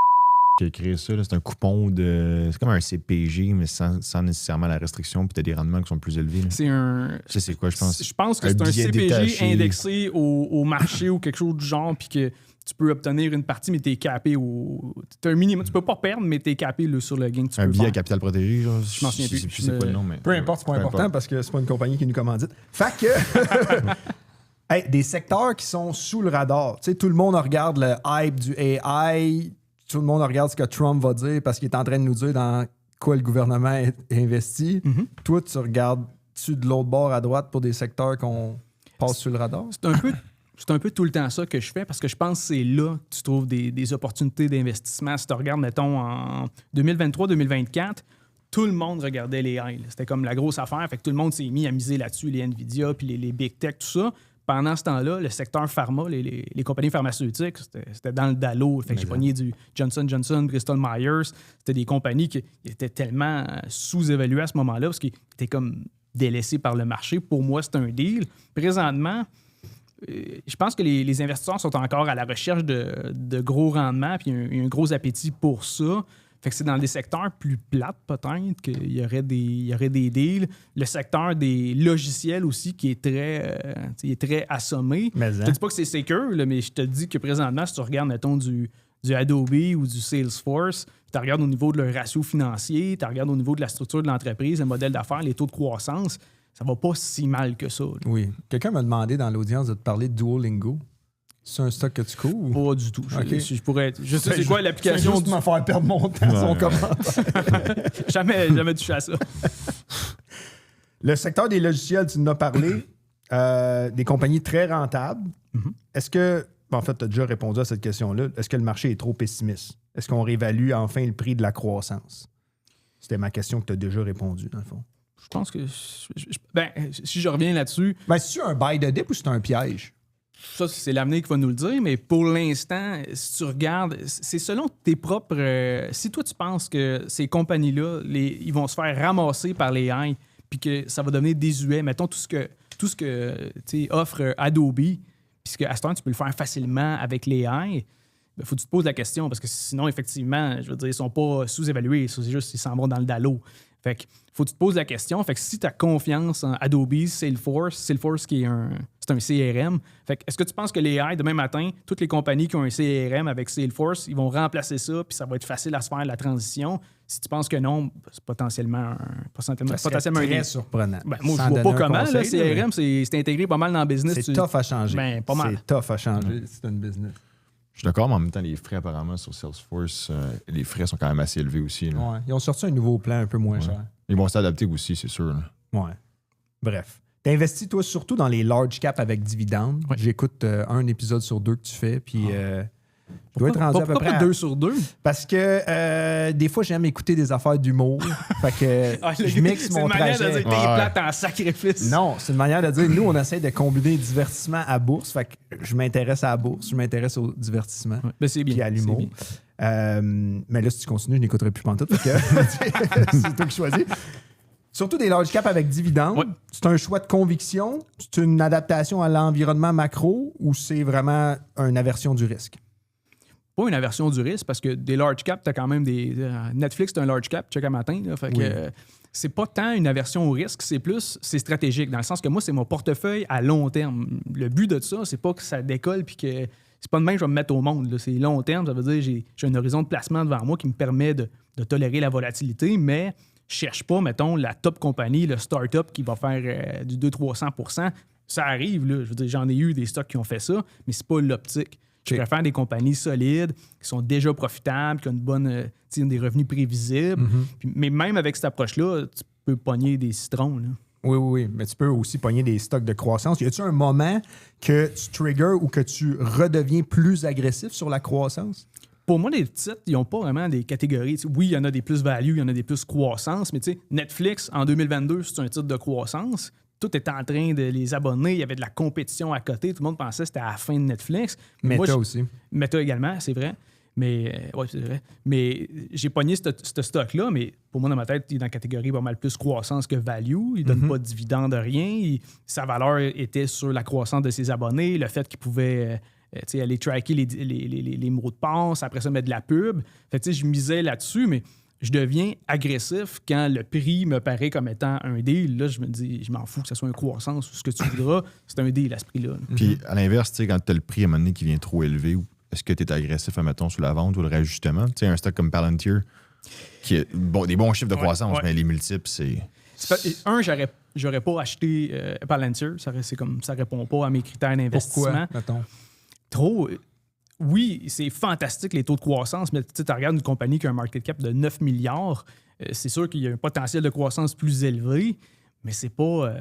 qui a créé ça. Là. C'est un coupon de. C'est comme un CPG, mais sans nécessairement la restriction, puis tu as des rendements qui sont plus élevés. Là. C'est un. Ça, c'est quoi, je pense? Je pense que Un c'est un billet CPG détaché. indexé au marché ou quelque chose du genre, puis que tu peux obtenir une partie, mais tu es capé t'as un minimum. Tu peux pas perdre, mais tu es capé là, sur le gain que tu Un peux billet à faire. capital protégé, genre. Je m'en souviens plus. Je sais pas le nom, mais. Peu importe, c'est pas Peu important importe. parce que c'est pas une compagnie qui nous commandite. Fait que. Hey, des secteurs qui sont sous le radar. Tu sais, tout le monde regarde le hype du AI. Tout le monde regarde ce que Trump va dire parce qu'il est en train de nous dire dans quoi le gouvernement est investi. Mm-hmm. Toi, tu regardes-tu de l'autre bord à droite pour des secteurs qu'on passe sous le radar? C'est un peu tout le temps ça que je fais parce que je pense que c'est là que tu trouves des opportunités d'investissement. Si tu regardes, mettons, en 2023-2024, tout le monde regardait les AI. C'était comme la grosse affaire. Fait que tout le monde s'est mis à miser là-dessus, les Nvidia, puis les Big Tech, tout ça. Pendant ce temps-là, le secteur pharma, les compagnies pharmaceutiques, c'était dans le dallo. Fait que j'ai pogné du Johnson & Johnson, Bristol Myers. C'était des compagnies qui étaient tellement sous-évaluées à ce moment-là parce qu'ils étaient comme délaissés par le marché. Pour moi, c'est un deal. Présentement, je pense que les investisseurs sont encore à la recherche de gros rendements puis il y a un gros appétit pour ça. Fait que c'est dans des secteurs plus plates, peut-être, qu'il y aurait des deals. Le secteur des logiciels aussi, qui est très assommé. Mais, Je te dis pas que c'est secure, là, mais je te dis que présentement, si tu regardes, mettons, du Adobe ou du Salesforce, tu regardes au niveau de leur ratio financier, tu regardes au niveau de la structure de l'entreprise, le modèle d'affaires, les taux de croissance, ça va pas si mal que ça. Là. Oui. Quelqu'un m'a demandé dans l'audience de te parler de Duolingo. C'est un stock que tu couvres? Pas du tout. Ok. Je pourrais... Je sais c'est quoi l'application... Juste me faire perdre mon temps, son commentaire. jamais touché à ça. Le secteur des logiciels, tu en as parlé. Des compagnies très rentables. Mm-hmm. Est-ce que... En fait, tu as déjà répondu à cette question-là. Est-ce que le marché est trop pessimiste? Est-ce qu'on réévalue enfin le prix de la croissance? C'était ma question que tu as déjà répondu, dans le fond. Je pense que... si je reviens là-dessus... Ben, c'est-tu un buy de dip ou c'est un piège? Ça, c'est l'avenir qui va nous le dire, mais pour l'instant, si tu regardes, c'est selon tes propres... si toi, tu penses que ces compagnies-là, ils vont se faire ramasser par les AI, puis que ça va devenir désuet, mettons tout ce que offre Adobe, puisque à ce temps, tu peux le faire facilement avec les AI, il faut que tu te poses la question, parce que sinon, effectivement, je veux dire, ils sont pas sous-évalués, c'est juste qu'ils s'en vont dans le dallo. Fait que faut que tu te poses la question. Fait que si tu as confiance en Adobe, Salesforce qui est c'est un CRM. Fait que est-ce que tu penses que les AI, demain matin, toutes les compagnies qui ont un CRM avec Salesforce, ils vont remplacer ça, puis ça va être facile à se faire la transition? Si tu penses que non, c'est potentiellement Très surprenant. Ben, moi, Sans je vois pas donner un comment. conseil, Le CRM, c'est intégré pas mal dans le business. C'est tough à changer. Ben, pas mal. C'est tough à changer. C'est une business. Je suis d'accord, mais en même temps, les frais, apparemment, sur Salesforce, les frais sont quand même assez élevés aussi. Là. Ouais. Ils ont sorti un nouveau plan un peu moins cher. Ils vont s'adapter aussi, c'est sûr. Là. Ouais. Bref. Tu investis, toi, surtout dans les large caps avec dividendes. Ouais. J'écoute un épisode sur 2 que tu fais, puis je dois être rendu à peu Pourquoi près... pas 2 sur 2? Parce que des fois, j'aime écouter des affaires d'humour. Fait que je mixe mon trajet. C'est une manière de dire t'es plate en sacrifice. Non, c'est une manière de dire, nous, on essaie de combiner le divertissement à bourse. Fait que je m'intéresse à la bourse, je m'intéresse au divertissement. Ouais, ben c'est bien. Puis à l'humour. Mais là, si tu continues, je n'écouterai plus pantoute. Fait que c'est toi qui choisis. Surtout des large caps avec dividendes. Ouais. C'est un choix de conviction? C'est une adaptation à l'environnement macro ou c'est vraiment une aversion du risque? Pas une aversion du risque parce que des large caps, tu as quand même des. Netflix, c'est un large cap, check à matin. Là, fait que c'est pas tant une aversion au risque, c'est stratégique. Dans le sens que moi, c'est mon portefeuille à long terme. Le but de ça, c'est pas que ça décolle puis que. C'est pas de même que je vais me mettre au monde. Là. C'est long terme, ça veut dire que j'ai un horizon de placement devant moi qui me permet de tolérer la volatilité, mais je cherche pas, mettons, la top compagnie, le start-up qui va faire du 200-300%. Ça arrive, là. Je veux dire, j'en ai eu des stocks qui ont fait ça, mais c'est pas l'optique. Je préfère des compagnies solides, qui sont déjà profitables, qui ont une bonne, des revenus prévisibles. Puis, mais même avec cette approche-là, tu peux pogner des citrons, là. Oui. Mais tu peux aussi pogner des stocks de croissance. Y a-tu un moment que tu triggers ou que tu redeviens plus agressif sur la croissance? Pour moi, les titres, ils n'ont pas vraiment des catégories. T'sais, oui, il y en a des plus value, il y en a des plus croissance, mais Netflix, en 2022, c'est un titre de croissance. Tout était en train de les abonner. Il y avait de la compétition à côté. Tout le monde pensait que c'était à la fin de Netflix. Meta aussi. Meta également, c'est vrai. Mais ouais, c'est vrai. Mais j'ai pogné ce stock-là, mais pour moi, dans ma tête, il est dans la catégorie pas mal plus croissance que value. Il ne donne pas de dividende de rien. Sa valeur était sur la croissance de ses abonnés, le fait qu'il pouvait aller tracker les mots de passe, après ça, mettre de la pub. Fait je misais là-dessus, mais je deviens agressif quand le prix me paraît comme étant un deal. Là, je me dis, je m'en fous que ce soit une croissance ou ce que tu voudras. C'est un deal à ce prix-là. Puis, à l'inverse, quand tu as le prix à un moment donné qui vient trop élevé, est-ce que tu es agressif, admettons, sur la vente ou le réajustement? Tu sais, un stock comme Palantir, qui a des bons chiffres de croissance, mais les multiples, c'est... J'aurais pas acheté Palantir. Ça répond pas à mes critères d'investissement. Pourquoi, mettons? Trop... Oui, c'est fantastique les taux de croissance, mais tu regardes une compagnie qui a un market cap de 9 milliards, c'est sûr qu'il y a un potentiel de croissance plus élevé, mais c'est pas...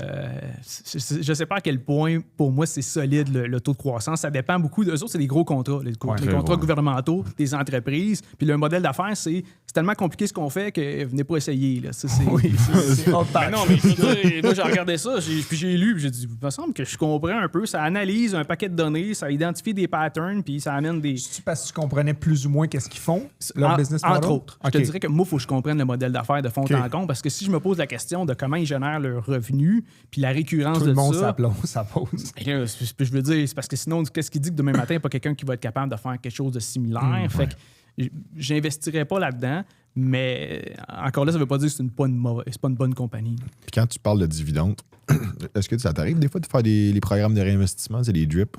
je sais pas à quel point, pour moi, c'est solide le taux de croissance. Ça dépend beaucoup. Eux autres, c'est des gros contrats. Les contrats gouvernementaux, des entreprises. Puis le modèle d'affaires, c'est tellement compliqué ce qu'on fait que venez pas essayer. Là. Oui, c'est mais non, mais je veux dire, moi, j'ai regardé ça, puis j'ai lu, puis j'ai dit, il me semble que je comprends un peu. Ça analyse un paquet de données, ça identifie des patterns, puis ça amène des... C'est parce que tu comprenais plus ou moins qu'est-ce qu'ils font, leur business model? Entre autres. Okay. Je te dirais que moi, il faut que je comprenne le modèle d'affaires de fond en compte, parce que si je me pose la question de comment ils génèrent leurs revenus, puis la récurrence de ça... Tout le monde ça pose. Je veux dire, c'est parce que sinon, qu'est-ce qu'il dit que demain matin, il n'y a pas quelqu'un qui va être capable de faire quelque chose de similaire? Fait que j'investirais pas là-dedans. Mais encore là, ça ne veut pas dire que c'est pas une bonne compagnie. Puis quand tu parles de dividendes, est-ce que ça t'arrive des fois de faire les programmes de réinvestissement, c'est des drips?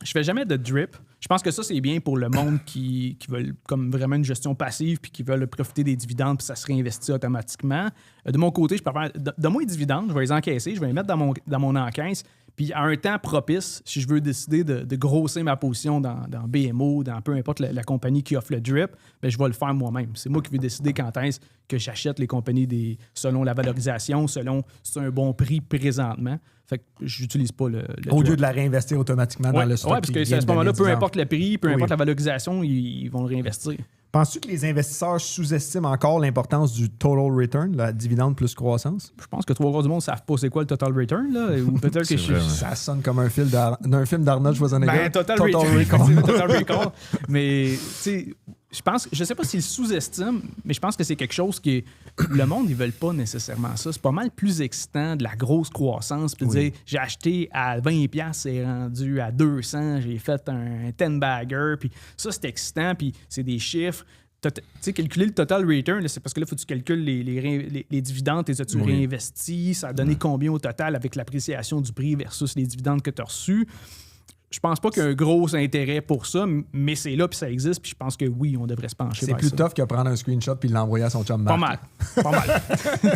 Je fais jamais de drip. Je pense que ça, c'est bien pour le monde qui veulent comme vraiment une gestion passive puis qui veulent profiter des dividendes puis ça se réinvestit automatiquement. De mon côté, je préfère... Donne-moi les dividendes, je vais les encaisser, je vais les mettre dans mon encaisse. Puis à un temps propice, si je veux décider de grossir ma position dans BMO, dans peu importe la compagnie qui offre le drip, bien, je vais le faire moi-même. C'est moi qui vais décider quand est-ce que j'achète les compagnies selon la valorisation, selon si c'est un bon prix présentement. Fait que j'utilise pas le au drip. lieu de la réinvestir automatiquement dans le stock. Oui, parce que à ce moment-là, peu importe le prix, peu importe la valorisation, ils vont le réinvestir. Penses-tu que les investisseurs sous-estiment encore l'importance du total return, la dividende plus croissance? Je pense que 3/4 du monde ne savent pas c'est quoi le total return. Là, ou peut-être que ça sonne comme un film d'Arnold Schwarzenegger. Ben, total return. Total recall. Mais, tu sais, je sais pas s'ils sous-estiment, mais je pense que c'est quelque chose qui le monde, ils veulent pas nécessairement ça. C'est pas mal plus excitant de la grosse croissance. Puis dire, j'ai acheté à 20$, c'est rendu à 200$, j'ai fait un 10-bagger. Puis ça, c'est excitant. Puis c'est des chiffres. Tu sais, calculer le total return, là, c'est parce que là, il faut que tu calcules les dividendes, les as-tu réinvestis, ça a donné combien au total avec l'appréciation du prix versus les dividendes que tu as reçus. Je pense pas qu'il y a un gros intérêt pour ça, mais c'est là, puis ça existe, puis je pense que oui, on devrait se pencher vers ça. C'est plus tough que prendre un screenshot puis l'envoyer à son chum Marc. Pas mal.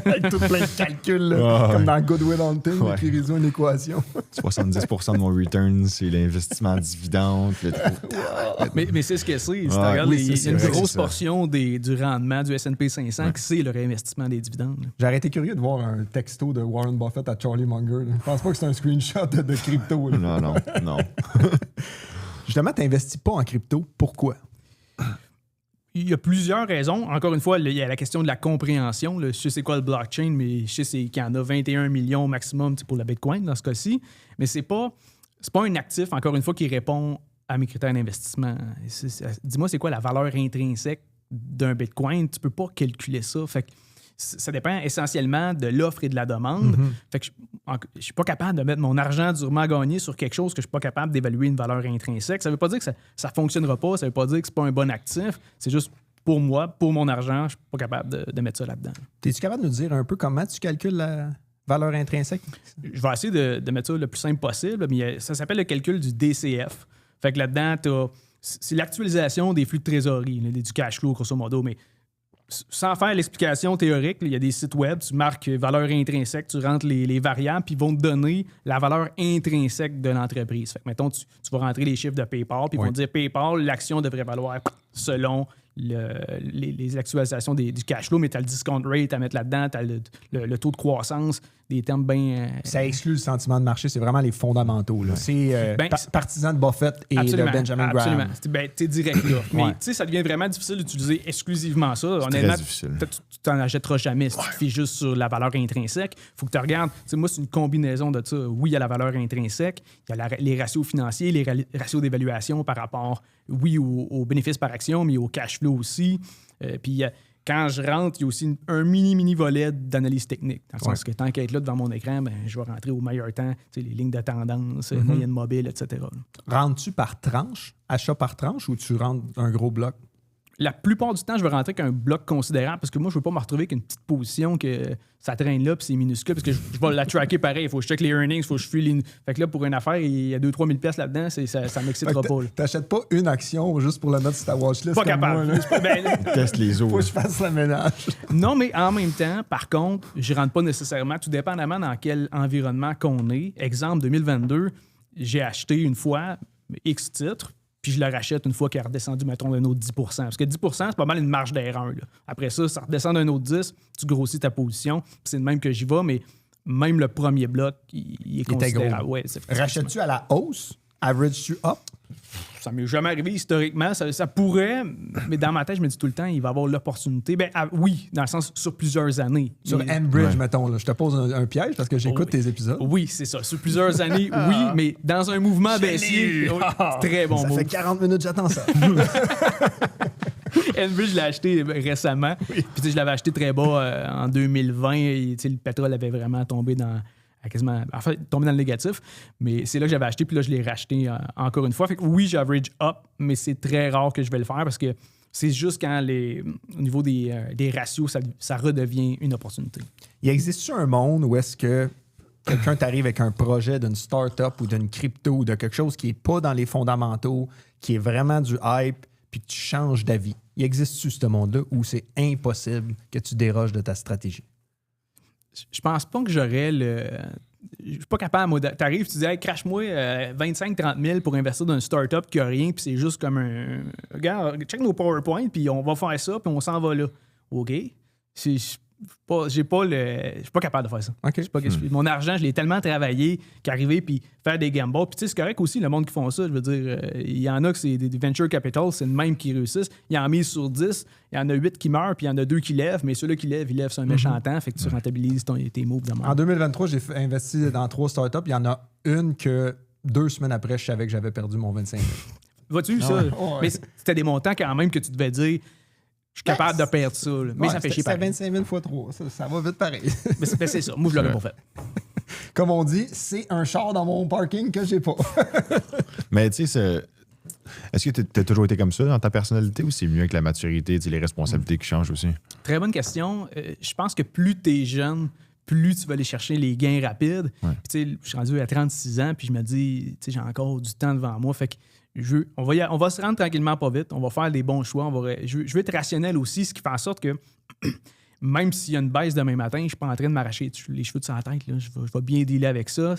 Avec tout plein de calculs, là, comme dans Good Will Hunting, qui résout une équation. 70% de mon return, c'est l'investissement en dividende. Mais c'est ce que c'est. Il y a une grosse portion du rendement du S&P 500 qui c'est le réinvestissement des dividendes. J'aurais été curieux de voir un texto de Warren Buffett à Charlie Munger. Je pense pas que c'est un screenshot de crypto. Là. Non. Justement, tu n'investis pas en crypto. Pourquoi? Il y a plusieurs raisons. Encore une fois, il y a la question de la compréhension. Je sais c'est quoi le blockchain, mais je sais qu'il y en a 21 millions maximum pour le Bitcoin dans ce cas-ci. Mais c'est pas un actif, encore une fois, qui répond à mes critères d'investissement. Dis-moi, c'est quoi la valeur intrinsèque d'un Bitcoin? Tu peux pas calculer ça. Fait que ça dépend essentiellement de l'offre et de la demande. Fait que je suis pas capable de mettre mon argent durement gagné sur quelque chose que je suis pas capable d'évaluer une valeur intrinsèque. Ça veut pas dire que ça fonctionnera pas, ça veut pas dire que c'est pas un bon actif. C'est juste pour moi, pour mon argent, je suis pas capable de mettre ça là-dedans. Es-tu capable de nous dire un peu comment tu calcules la valeur intrinsèque? Je vais essayer de mettre ça le plus simple possible, mais ça s'appelle le calcul du DCF. Fait que là-dedans, c'est l'actualisation des flux de trésorerie, du cash flow, grosso modo, mais sans faire l'explication théorique, il y a des sites web, tu marques valeur intrinsèque, tu rentres les variables, puis ils vont te donner la valeur intrinsèque de l'entreprise. Fait que, mettons, tu vas rentrer les chiffres de PayPal, puis ils vont te dire PayPal, l'action devrait valoir selon les actualisations du cash flow, mais tu as le discount rate à mettre là-dedans, tu as le taux de croissance, des termes bien... Ça exclut le sentiment de marché, c'est vraiment les fondamentaux. Là. C'est partisan de Buffett et de Benjamin Graham. Absolument. C'est direct là. Mais ça devient vraiment difficile d'utiliser exclusivement ça. Honnêtement, tu t'en achèteras jamais si tu te fies juste sur la valeur intrinsèque. Il faut que tu regardes. Moi, c'est une combinaison de ça. Oui, il y a la valeur intrinsèque, il y a les ratios financiers, les ratios d'évaluation par rapport, oui, aux bénéfices par action, mais au cash flow aussi. Puis quand je rentre, il y a aussi un mini volet d'analyse technique. Dans le sens que tant qu'à être là devant mon écran, je vais rentrer au meilleur temps, les lignes de tendance, moyenne mobile, etc. Rentres-tu par tranche, achat par tranche, ou tu rentres un gros bloc? La plupart du temps, je vais rentrer avec un bloc considérable parce que moi, je ne veux pas me retrouver avec une petite position que ça traîne là puis c'est minuscule parce que je vais la tracker pareil. Il faut que je check les earnings, il faut que je fuis les... Fait que là, pour une affaire, il y a 2-3 000 pièces là-dedans, ça ne m'excitera pas. Tu n'achètes pas une action juste pour la mettre sur ta watchlist? Pas capable. Teste les autres. Faut que je fasse le ménage. Non, mais en même temps, par contre, je ne rentre pas nécessairement, tout dépendamment dans quel environnement qu'on est. Exemple, 2022, j'ai acheté une fois X titres, puis je le rachète une fois qu'il est redescendu, mettons, d'un autre 10 %. Parce que 10 %, c'est pas mal une marge d'erreur. Là. Après ça redescend d'un autre 10, tu grossis ta position, puis c'est de même que j'y vais, mais même le premier bloc, il est considérable. Ouais, rachètes-tu à la hausse? Average-tu up? Ça m'est jamais arrivé historiquement. Ça pourrait, mais dans ma tête, je me dis tout le temps, il va avoir l'opportunité. Oui, dans le sens sur plusieurs années. Sur Enbridge, mettons. Là. Je te pose un piège parce que j'écoute tes épisodes. Oui, c'est ça. Sur plusieurs années, oui, mais dans un mouvement baissier, très bon. Ça fait 40 minutes, j'attends ça. Enbridge, je l'ai acheté récemment. Oui. Puis je l'avais acheté très bas en 2020. Et, le pétrole avait vraiment tombé tombé dans le négatif, mais c'est là que j'avais acheté, puis là, je l'ai racheté encore une fois. Fait que oui, j'average up, mais c'est très rare que je vais le faire parce que c'est juste quand au niveau des ratios, ça redevient une opportunité. Il existe-tu un monde où est-ce que quelqu'un t'arrive avec un projet d'une start-up ou d'une crypto ou de quelque chose qui n'est pas dans les fondamentaux, qui est vraiment du hype, puis que tu changes d'avis? Il existe-tu ce monde-là où c'est impossible que tu déroges de ta stratégie? Je pense pas que j'aurais le... Je suis pas capable. T'arrives, tu dis hey, crache-moi 25-30 000 pour investir dans une start-up qui a rien, puis c'est juste comme un... Regarde, check nos PowerPoint, puis on va faire ça, puis on s'en va là. OK? Je suis pas capable de faire ça. Okay. Mon argent, je l'ai tellement travaillé qu'arriver puis faire des gambles. Puis tu sais, c'est correct aussi, le monde qui font ça. Je veux dire, il y en a que c'est des venture capital, c'est le même qui réussissent. Il y en a mis sur 10, il y en a 8 qui meurent, puis il y en a 2 qui lèvent. Mais ceux-là qui lèvent, ils lèvent sur un méchant temps. Fait que tu rentabilises tes moves de mort. En 2023, j'ai investi dans 3 startups. Il y en a une que 2 semaines après, je savais que j'avais perdu mon 25 000. Vois-tu ça? Mais c'était des montants quand même que tu devais dire... Je suis capable de perdre ça. Là. Mais ça fait chier pareil. C'est 25 000 fois 3. Ça va vite pareil. Mais c'est ça. Moi, je l'aurais pas fait. Comme on dit, c'est un char dans mon parking que j'ai pas. Mais tu sais, est-ce que tu as toujours été comme ça dans ta personnalité ou c'est mieux avec la maturité, les responsabilités qui changent aussi? Très bonne question. Je pense que plus tu es jeune, plus tu vas aller chercher les gains rapides. Ouais. Puis, je suis rendu à 36 ans, puis je me dis, j'ai encore du temps devant moi. Fait que on va se rendre tranquillement pas vite. On va faire des bons choix. Je veux être rationnel aussi, ce qui fait en sorte que même s'il y a une baisse demain matin, je ne suis pas en train de m'arracher les cheveux de sa tête. Là. Je vais bien dealer avec ça.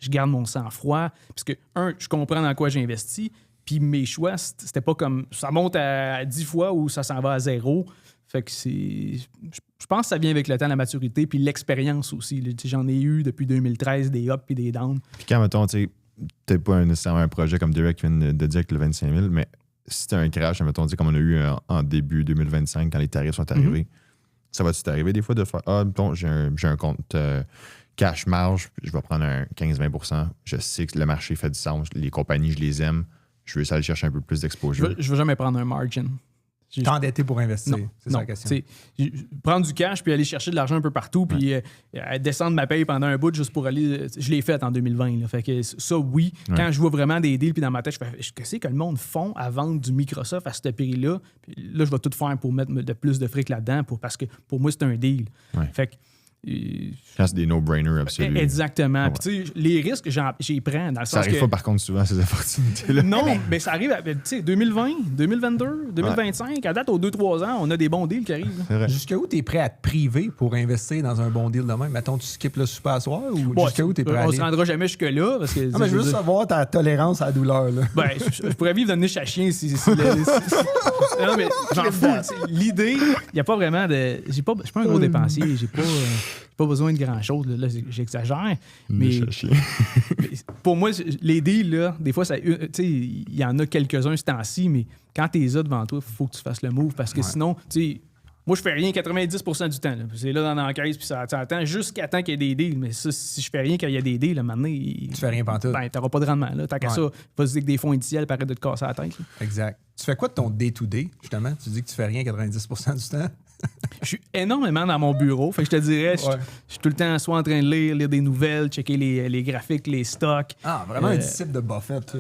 Je garde mon sang-froid. Parce que, je comprends dans quoi j'investis. Puis mes choix, c'était pas comme ça monte à 10 fois ou ça s'en va à 0. Fait que je pense que ça vient avec le temps, la maturité, puis l'expérience aussi. Là. J'en ai eu depuis 2013 des ups et des downs. Puis quand, mettons, tu sais, peut-être pas nécessairement un projet comme Derek qui vient de dire avec le 25 000, mais si tu as un crash, mettons, comme on a eu en début 2025 quand les tarifs sont arrivés, ça va-tu t'arriver des fois de faire bon, j'ai un compte cash marge, je vais prendre un 15-20 %, je sais que le marché fait du sens, les compagnies, je les aime, je veux aller chercher un peu plus d'exposure. Je veux jamais prendre un margin. T'endetter pour investir, c'est ça la question. Prendre du cash puis aller chercher de l'argent un peu partout puis descendre ma paye pendant un bout juste pour aller... Je l'ai fait en 2020. Là, fait que ça, oui. Ouais. Quand je vois vraiment des deals puis dans ma tête, je fais qu'est-ce que le monde font à vendre du Microsoft à ce prix-là? Puis là, je vais tout faire pour mettre de plus de fric là-dedans parce que pour moi, c'est un deal. Ouais. Fait que Quand c'est des no-brainers absolus. Exactement. Ouais. Puis tu sais, les risques, j'y prends dans le Ça sens arrive que... pas par contre souvent, ces opportunités-là. Non, mais ça arrive, tu sais, 2020, 2022, 2025, à date, aux 2-3 ans, on a des bons deals qui arrivent. C'est vrai. Jusqu'à où tu es prêt à te priver pour investir dans un bon deal de même? Mettons, tu skippes le super à soir ou jusqu'à où tu es prêt à On aller? se rendra jamais jusque-là. Parce que, Non, mais je veux juste savoir ta tolérance à la douleur. Là. Ben, je pourrais vivre d'un niche à chien si non, mais j'en fous. L'idée, il n'y a pas vraiment de... Je suis pas un gros dépensier. J'ai pas besoin de grand-chose. Là, j'exagère. Mais pour moi, les deals, là, des fois, il y en a quelques-uns ce temps-ci, mais quand tu les as devant toi, il faut que tu fasses le move parce que sinon, tu sais... Moi, je fais rien 90% du temps. Là. C'est là dans l'encaisse, puis ça attend jusqu'à temps qu'il y ait des deals. Mais ça, si je fais rien quand il y a des deals, à un moment donné, tu fais rien pantoute. Ben, t'auras pas de rendement. Là. Tant qu'à ça, vas-y dire que des fonds initiels paraît de te casser la tête. Là. Exact. Tu fais quoi de ton day-to-day, justement? Tu dis que tu fais rien 90% du temps? Je suis énormément dans mon bureau. Fait que je te dirais, je suis tout le temps soit en train de lire des nouvelles, checker les graphiques, les stocks. Ah, vraiment un disciple de Buffett.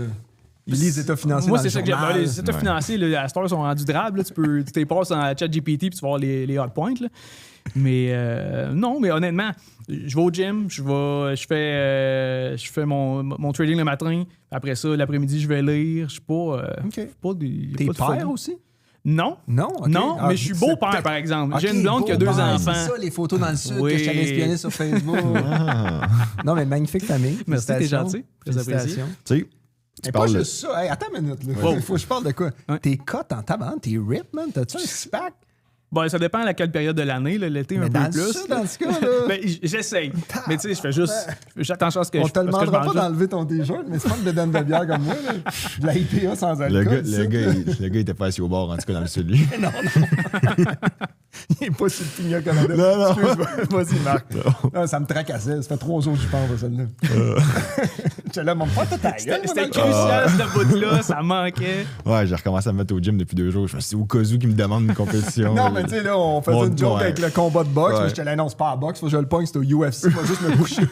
Il lit les états financiers. Moi, dans c'est le ça que j'aime. journal. Les états financiers, là, à cette heure, sont rendus drables. Là. Tu t'es passes en ChatGPT puis tu vas voir les hot points. Là. Mais non, mais honnêtement, je vais au gym, je fais mon trading le matin. Après ça, l'après-midi, je vais lire. Je suis pas... T'es père aussi? Non. Non, okay. Non, mais je suis beau-père, par exemple. J'ai une blonde qui a 2 enfants. C'est ça, les photos dans le sud Oui. que je t'avais espionné sur Facebook. Non, mais magnifique famille. Merci, t'es gentil. Félicitations. Tu sais, Mais pas juste ça. Hey, attends une minute. Là. Wow. Faut que je parle de quoi? Ouais. T'es cotes en tabac, t'es rip, man. T'as-tu un six-pack? Bon, ça dépend à quelle période de l'année. L'été, Mais un dans peu le plus. sud, en tout cas, là. Ben, j'essaye. Mais tu sais, je fais juste... J'attends à ce que On je... te parce que je demandera mange pas d'enlever ton t-shirt, mais c'est pas une bédaine de bière comme moi. Là. De la IPA sans alcool. le gars, il était pas assis au bord, en tout cas, dans le sud, lui. Non. Il est pas sur le Pignon Canada. Non. Excuse-moi. Vas-y, Marc. Non, ça me tracassait. Ça fait 3 jours que je pense à celle-là. J'étais là, mon pote, ta gueule. C'était crucial, ce bout-là. Ça manquait. Ouais, j'ai recommencé à me mettre au gym depuis 2 jours. Je me suis dit, au cas où qui me demande une compétition. Non, mais tu sais, là, on faisait une joke avec le combat de boxe. Ouais. Mais j'étais là, non, c'est pas à boxe. Faut que je le pogne, c'est au UFC. Moi, juste me coucher.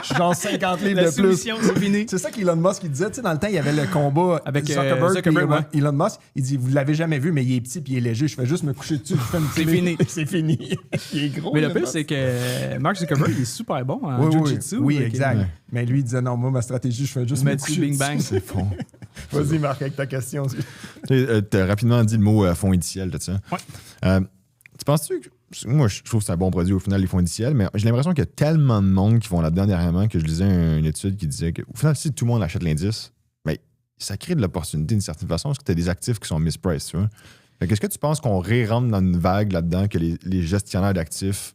Je suis genre 50 livres La de plus. soumission, c'est fini. C'est ça qu'Elon Musk il disait. Tu sais, dans le temps, il y avait le combat Avec, Zuckerberg. Zuckerberg, puis, ouais. Elon Musk, il dit, vous l'avez jamais vu, mais il est petit puis il est léger. Je fais juste me coucher dessus. Je fais une C'est clé. fini. C'est fini. Il est gros. Mais le Elon pire, Musk. c'est que Mark Zuckerberg, il est super bon en Oui, jiu-jitsu. oui, Fait que- exact. Mais lui, il disait, non, moi, ma stratégie, je fais juste me Mathieu coucher Bing dessus. Bang. C'est fond. Vas-y, Marc, avec ta question. T'as rapidement dit le mot fonds indiciels, tout ça. Ouais. Tu penses-tu que. Moi, je trouve que c'est un bon produit au final, les fonds indiciels, mais j'ai l'impression qu'il y a tellement de monde qui vont là-dedans dernièrement que je lisais une étude qui disait qu'au final, si tout le monde achète l'indice, ben, ça crée de l'opportunité d'une certaine façon parce que tu as des actifs qui sont mispriced, tu vois. Fait qu'est-ce que tu penses qu'on rentre dans une vague là-dedans que les gestionnaires d'actifs,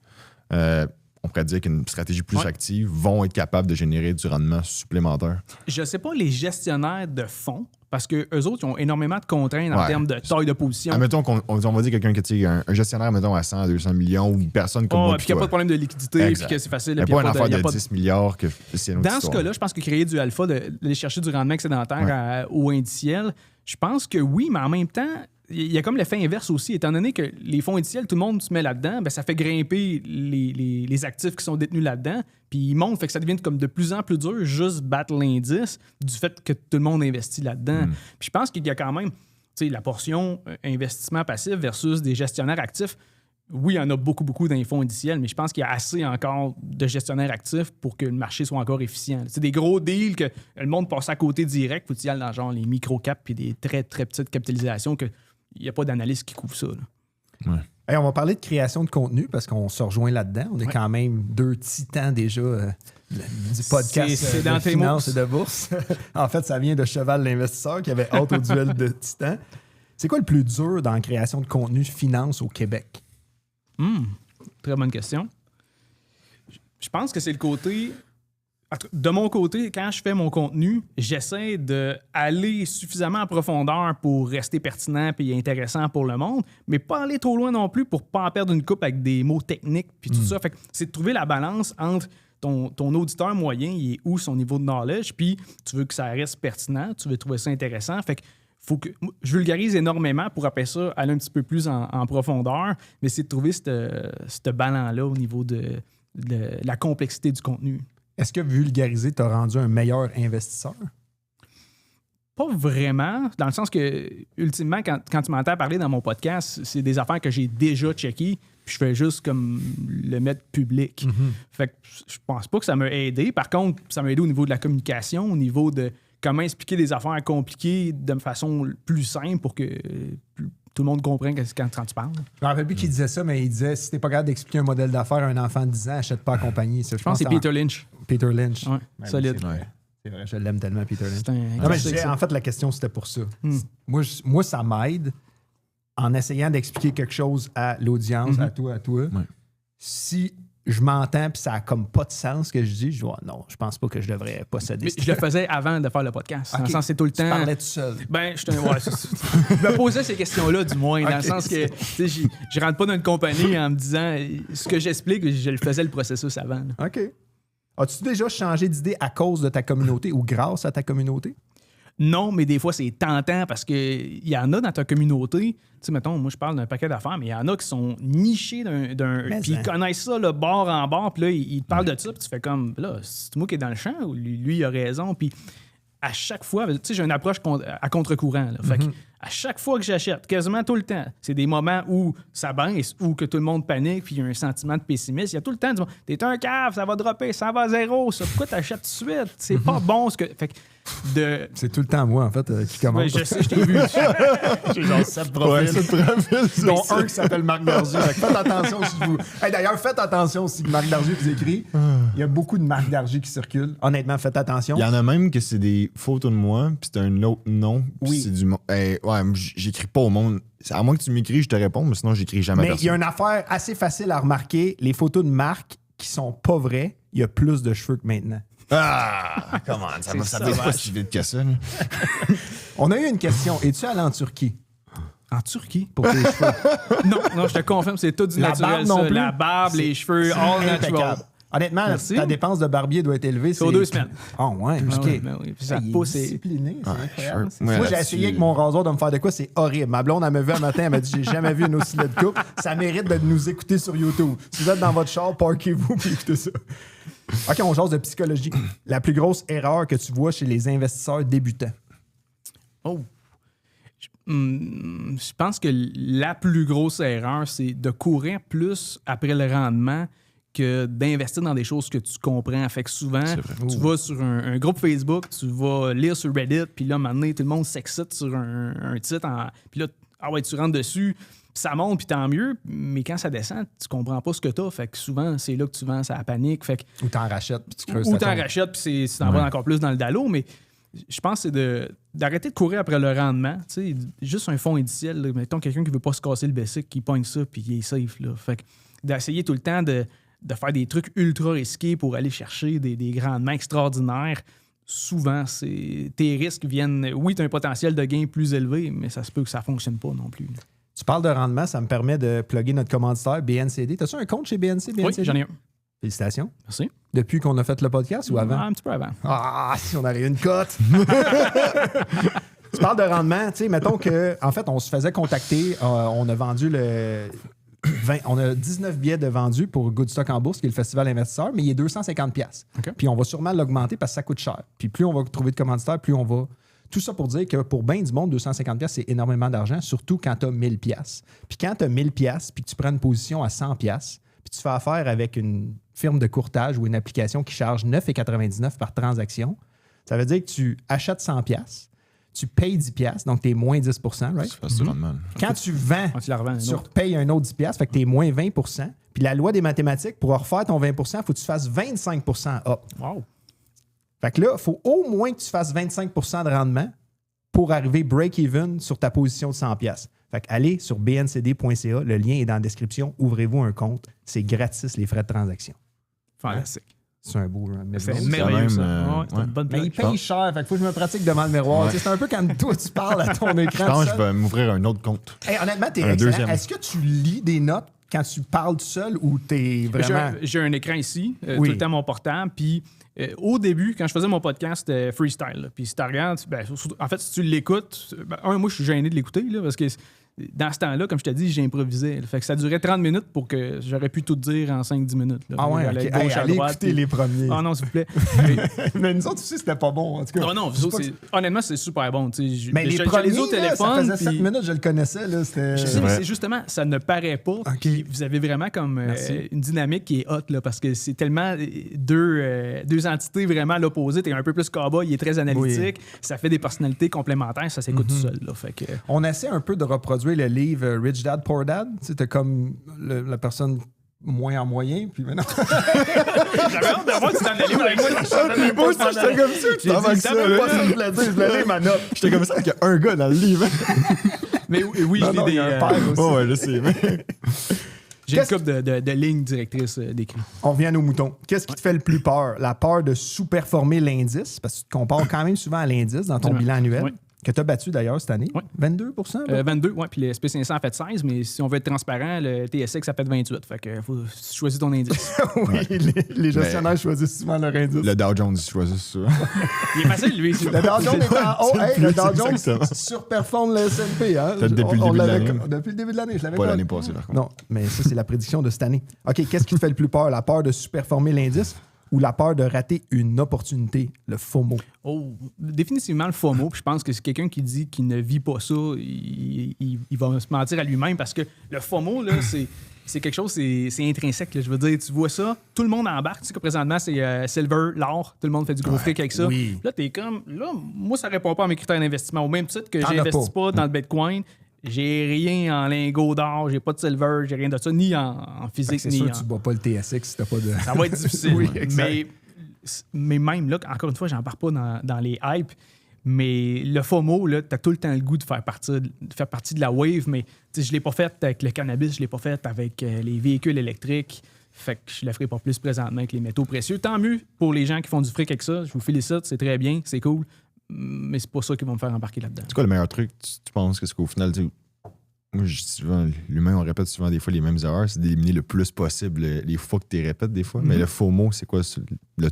on pourrait dire qu'une stratégie plus active, vont être capables de générer du rendement supplémentaire? Je sais pas les gestionnaires de fonds, parce qu'eux autres, ils ont énormément de contraintes en termes de taille de position. Admettons on va dire quelqu'un qui est un gestionnaire, mettons, à 100, 200 millions ou une personne comme moi. Puis qu'il n'y a pas de problème de liquidité, puis que c'est facile. Il n'y a pas une affaire de 10 milliards que c'est une autre Dans ce histoire. cas-là, je pense que créer du alpha, d'aller chercher du rendement excédentaire ou indiciel, je pense que oui, mais en même temps, il y a comme l'effet inverse aussi. Étant donné que les fonds indiciels, tout le monde se met là-dedans, ben, ça fait grimper les actifs qui sont détenus là-dedans, puis ils montent, fait que ça devient comme de plus en plus dur juste battre l'indice du fait que tout le monde investit là-dedans. Puis je pense qu'il y a quand même la portion investissement passif versus des gestionnaires actifs. Oui, il y en a beaucoup dans les fonds indiciels, mais je pense qu'il y a assez encore de gestionnaires actifs pour que le marché soit encore efficient. C'est des gros deals que le monde passe à côté direct, faut que tu y ailles dans genre les micro-caps puis des très, très petites capitalisations qu'il n'y a pas d'analyste qui couvre ça. Là. Ouais. Hey, on va parler de création de contenu parce qu'on se rejoint là-dedans. On est quand même 2 titans déjà du podcast C'est dans de tes finance mots. et de bourse. En fait, ça vient de Cheval l'investisseur qui avait hâte au duel de titans. C'est quoi le plus dur dans la création de contenu finance au Québec? Très bonne question. Je pense que c'est le côté... De mon côté, quand je fais mon contenu, j'essaie d'aller suffisamment en profondeur pour rester pertinent et intéressant pour le monde, mais pas aller trop loin non plus pour pas en perdre une coupe avec des mots techniques puis tout ça. Fait que c'est de trouver la balance entre ton auditeur moyen, il est où son niveau de knowledge, puis tu veux que ça reste pertinent, tu veux trouver ça intéressant. Fait que faut que je vulgarise énormément pour après ça aller un petit peu plus en profondeur, mais c'est de trouver ce ballon-là au niveau de la complexité du contenu. Est-ce que vulgariser t'a rendu un meilleur investisseur? Pas vraiment, dans le sens que, ultimement, quand tu m'entends parler dans mon podcast, c'est des affaires que j'ai déjà checkées, puis je fais juste comme le mettre public. Fait que je pense pas que ça m'a aidé. Par contre, ça m'a aidé au niveau de la communication, au niveau de comment expliquer des affaires compliquées de façon plus simple pour que tout le monde comprenne quand tu parles. Je me rappelle plus qui disait ça, mais il disait si t'es pas capable d'expliquer un modèle d'affaires à un enfant de 10 ans, achète pas accompagné. Je pense que c'est Peter Lynch. Peter Lynch. Ouais, Ben, solide. C'est vrai, je l'aime tellement, Peter Lynch. C'est un Non, mais je disais, en fait, la question, c'était pour ça. Moi, ça m'aide en essayant d'expliquer quelque chose à l'audience, à toi. Ouais. Si je m'entends puis ça a comme pas de sens ce que je dis, je dis non, je pense pas que je devrais posséder Mais ça. je le faisais avant de faire le podcast. Dans le sens, c'est tout le temps. Tu parlais tout seul. Ben, je me posais ces questions-là, du moins, dans le sens que tu sais, je rentre pas dans une compagnie en me disant ce que j'explique, je le faisais le processus avant. Là. OK. As-tu déjà changé d'idée à cause de ta communauté ou grâce à ta communauté? Non, mais des fois, c'est tentant parce qu'il y en a dans ta communauté. Tu sais, mettons, moi, je parle d'un paquet d'affaires, mais il y en a qui sont nichés puis ils connaissent ça, le bord en bord, puis là, ils te parlent de ça, puis tu fais comme, là, c'est moi qui est dans le champ ou lui il a raison, puis à chaque fois, tu sais, j'ai une approche à contre-courant. Là. Fait que à chaque fois que j'achète, quasiment tout le temps, c'est des moments où ça baisse, où que tout le monde panique, puis il y a un sentiment de pessimisme. Il y a tout le temps du monde, t'es un cave, ça va dropper, ça va à zéro, ça. Pourquoi t'achètes tout de suite? C'est pas bon ce que. Fait que C'est tout le temps moi, en fait, qui commence. Ouais, je sais, je t'ai vu. J'ai genre 7 profils. Dont un qui s'appelle Marc Dargy. Faites attention si vous. Hey, d'ailleurs, faites attention si Marc Dargy vous écrit. Il y a beaucoup de Marc Dargy qui circulent. Honnêtement, faites attention. Il y en a même que c'est des photos de moi, puis c'est un autre nom, puis Oui. c'est du monde. Ouais, j'écris pas au monde. À moins que tu m'écris, je te réponds, mais sinon, j'écris jamais à Mais personne. il y a une affaire assez facile à remarquer. Les photos de Marc qui sont pas vraies, il y a plus de cheveux que maintenant. Ah! Comment? Ça baisse pas si vite que ça. Là. On a eu une question. Es-tu allé en Turquie En Turquie? pour tes cheveux? Non, je te confirme, c'est tout du La naturel. barbe non Ça. plus? La barbe, les cheveux, all natural. Impeccable. Honnêtement, Merci. ta dépense de barbier doit être élevée. C'est aux 2 semaines. Ah ouais, Ah OK. oui, ben oui. Puis ça Il est pousse et- discipliné, c'est incroyable. sure. Moi, Ouais, j'ai là-dessus- essayé avec mon rasoir de me faire de quoi, c'est horrible. Ma blonde, elle m'a vu un matin, elle m'a dit j'ai jamais vu une aussi laide coupe. Ça mérite de nous écouter sur YouTube. Si vous êtes dans votre char, parquez-vous puis écoutez ça. OK, on jase de psychologie. La plus grosse erreur que tu vois chez les investisseurs débutants. Oh. Je pense que la plus grosse erreur, c'est de courir plus après le rendement que d'investir dans des choses que tu comprends. Fait que souvent, tu vas sur un groupe Facebook, tu vas lire sur Reddit, puis là, maintenant, tout le monde s'excite sur un titre. Puis là, ah ouais, tu rentres dessus, puis ça monte, puis tant mieux. Mais quand ça descend, tu comprends pas ce que tu as. Fait que souvent, c'est là que tu vends, ça panique. Fait que, Ou t'en rachètes puis tu creuses ou ta t'en tombe. rachètes, puis tu t'en vas encore plus dans le dallo. Mais je pense que c'est d'arrêter de courir après le rendement. Tu sais, juste un fonds indiciel. Là, mettons quelqu'un qui veut pas se casser le basic, qui pogne ça, puis il est safe. Là. Fait que d'essayer tout le temps de faire des trucs ultra risqués pour aller chercher des rendements extraordinaires. Souvent, tes risques viennent... Oui, tu as un potentiel de gain plus élevé, mais ça se peut que ça ne fonctionne pas non plus. Tu parles de rendement, ça me permet de plugger notre commanditaire BNCD. T'as-tu un compte chez BNCD? Oui, j'en ai un. Félicitations. Merci. Depuis qu'on a fait le podcast ou avant? Un petit peu avant. Ah, si on avait une cote! Tu parles de rendement, tu sais, mettons que, en fait, on se faisait contacter, on a vendu on a 19 billets de vendus pour Goodstock en bourse, qui est le festival investisseur, mais il est 250$. OK. Puis on va sûrement l'augmenter parce que ça coûte cher. Puis plus on va trouver de commanditaires, plus on va... Tout ça pour dire que pour bien du monde, 250$, c'est énormément d'argent, surtout quand tu as 1000$. Puis quand tu as 1000$, puis que tu prends une position à 100$, puis tu fais affaire avec une firme de courtage ou une application qui charge 9,99$ par transaction, ça veut dire que tu achètes 100$, tu payes 10$, donc tu es moins 10%, right? C'est facile, man. Quand tu vends, Quand tu la revends, un tu autre. payes un autre 10$, fait que tu es moins 20%. Puis la loi des mathématiques, pour refaire ton 20%, il faut que tu fasses 25% up. Wow. Fait que là, il faut au moins que tu fasses 25% de rendement pour arriver break-even sur ta position de 100$. Fait que allez sur bncd.ca, le lien est dans la description, ouvrez-vous un compte, c'est gratis les frais de transaction. Fantastique. C'est un beau run. C'est c'est merveilleux, quand ça. même, Ouais, c'est une bonne Mais il plug. paye cher, fait que faut que je me pratique devant le miroir. Ouais. Tu sais, c'est un peu quand toi tu parles à ton écran. Je pense tout que je seul. vais m'ouvrir un autre compte. Hey, honnêtement, t'es Un excellent. deuxième. Est-ce que tu lis des notes quand tu parles tout seul ou t'es vraiment... J'ai un écran ici, Oui. tout le temps mon portable. Puis au début, quand je faisais mon podcast, c'était freestyle. là. Puis si tu regardes, en fait, si tu l'écoutes, moi, je suis gêné de l'écouter là, parce que dans ce temps-là, comme je t'ai dit, j'ai improvisé. Fait que ça durait 30 minutes pour que j'aurais pu tout dire en 5-10 minutes. Là. Ah ouais, J'allais ok. gauche à Allez droite, écouter puis- les premiers. Ah non, s'il vous plaît. Mais nous autres aussi, c'était pas bon, en tout cas. Non, vous autres, honnêtement, c'est super bon. Mais les j'ai premiers, les au là, téléphone. ça faisait 7 puis- minutes, je le connaissais. Là, c'était... Je sais, mais c'est justement, ça ne paraît pas. Puis vous avez vraiment comme une dynamique qui est hot, là, parce que c'est tellement deux entités vraiment à l'opposé. T'es un peu plus cowboy, il est très analytique. Ça fait des personnalités complémentaires, ça s'écoute tout seul. Là, fait que... On essaie un peu de reproduire le livre Rich Dad, Poor Dad. C'était comme la personne moins en moyen, puis maintenant... J'avais hâte de voir si t'en allais avec moi. Moi aussi, j'étais comme ça. J'ai dit, ça, là. Pas ça, je voulais dire. Je voulais lire ma note. J'étais comme ça avec un gars dans le livre. Mais oui, Non, je non, lis il y a un des... père aussi. Ouais, je sais. Mais... J'ai une couple de lignes directrices d'écrit. On revient à nos moutons. Qu'est-ce qui te fait le plus peur? La peur de sous-performer l'indice, parce que tu te compares quand même souvent à l'indice dans ton Absolument. bilan annuel, Oui. que tu as battu d'ailleurs cette année. Oui. 22 là? 22, oui, puis le SP500 a fait 16, mais si on veut être transparent, le TSX a fait 28. Fait que faut choisir ton indice. Oui, les gestionnaires choisissent souvent leur indice. Le Dow Jones, il choisit ça. Il est facile, lui. Le Dow Jones est en haut. Hey, le Dow Jones exactement. surperforme le S&P. Hein? Peut-être depuis le On début de l'avait l'année. Depuis le début de l'année, je l'avais Pas l'année passée, par contre. Non, mais ça, c'est la prédiction de cette année. OK, qu'est-ce qui te fait le plus peur? La peur de surperformer l'indice ou la peur de rater une opportunité, le FOMO? Oh, définitivement le FOMO. Puis je pense que c'est quelqu'un qui dit qu'il ne vit pas ça, il va se mentir à lui-même parce que le FOMO, là, c'est quelque chose, c'est intrinsèque. Là. Je veux dire, tu vois ça, tout le monde embarque. Tu sais que présentement, c'est silver, l'or, tout le monde fait du gros fric avec ça. oui. Là, t'es comme, là, moi, ça répond pas à mes critères d'investissement. Au même titre que T'en as j'investis pas. pas dans le Bitcoin, j'ai rien en lingots d'or, j'ai pas de silver, j'ai rien de ça, ni en physique, C'est ni sûr en... que tu ne bats pas le TSX si tu n'as pas de... Ça va être difficile. Oui, exact. mais même là, encore une fois, j'en parle pas dans les hypes, mais le FOMO, tu as tout le temps le goût de faire partie de la wave, mais je ne l'ai pas fait avec le cannabis, je ne l'ai pas fait avec les véhicules électriques. Fait que je ne le ferai pas plus présentement avec les métaux précieux. Tant mieux pour les gens qui font du fric avec ça. Je vous félicite, c'est très bien, c'est cool. Mais c'est pas ça qui va me faire embarquer là-dedans. C'est quoi le meilleur truc, tu penses que c'est qu'au final, moi, je dis souvent, l'humain, on répète souvent des fois les mêmes erreurs, c'est d'éliminer le plus possible les fois que tu les répètes des fois. Mais le FOMO, c'est quoi le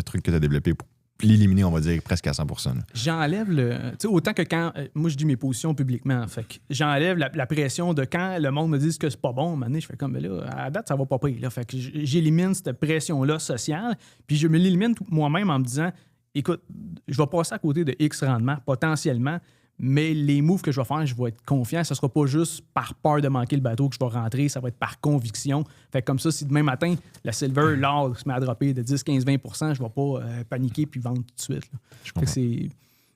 truc que tu as développé pour l'éliminer, on va dire, presque à 100%? Là. J'enlève le... Tu sais, autant que quand... moi, je dis mes positions publiquement. Fait que j'enlève la pression de quand le monde me dit que c'est pas bon. Maintenant, je fais comme, ben là, à la date, ça va pas pire. Là. Fait que j'élimine cette pression-là sociale. Puis je me l'élimine moi-même en me disant, écoute, je vais passer à côté de X rendement, potentiellement, mais les moves que je vais faire, je vais être confiant. Ce ne sera pas juste par peur de manquer le bateau que je vais rentrer, ça va être par conviction. Fait que comme ça, si demain matin, la silver, l'or se met à dropper de 10, 15, 20%, je ne vais pas paniquer puis vendre tout de suite. Là. Fait que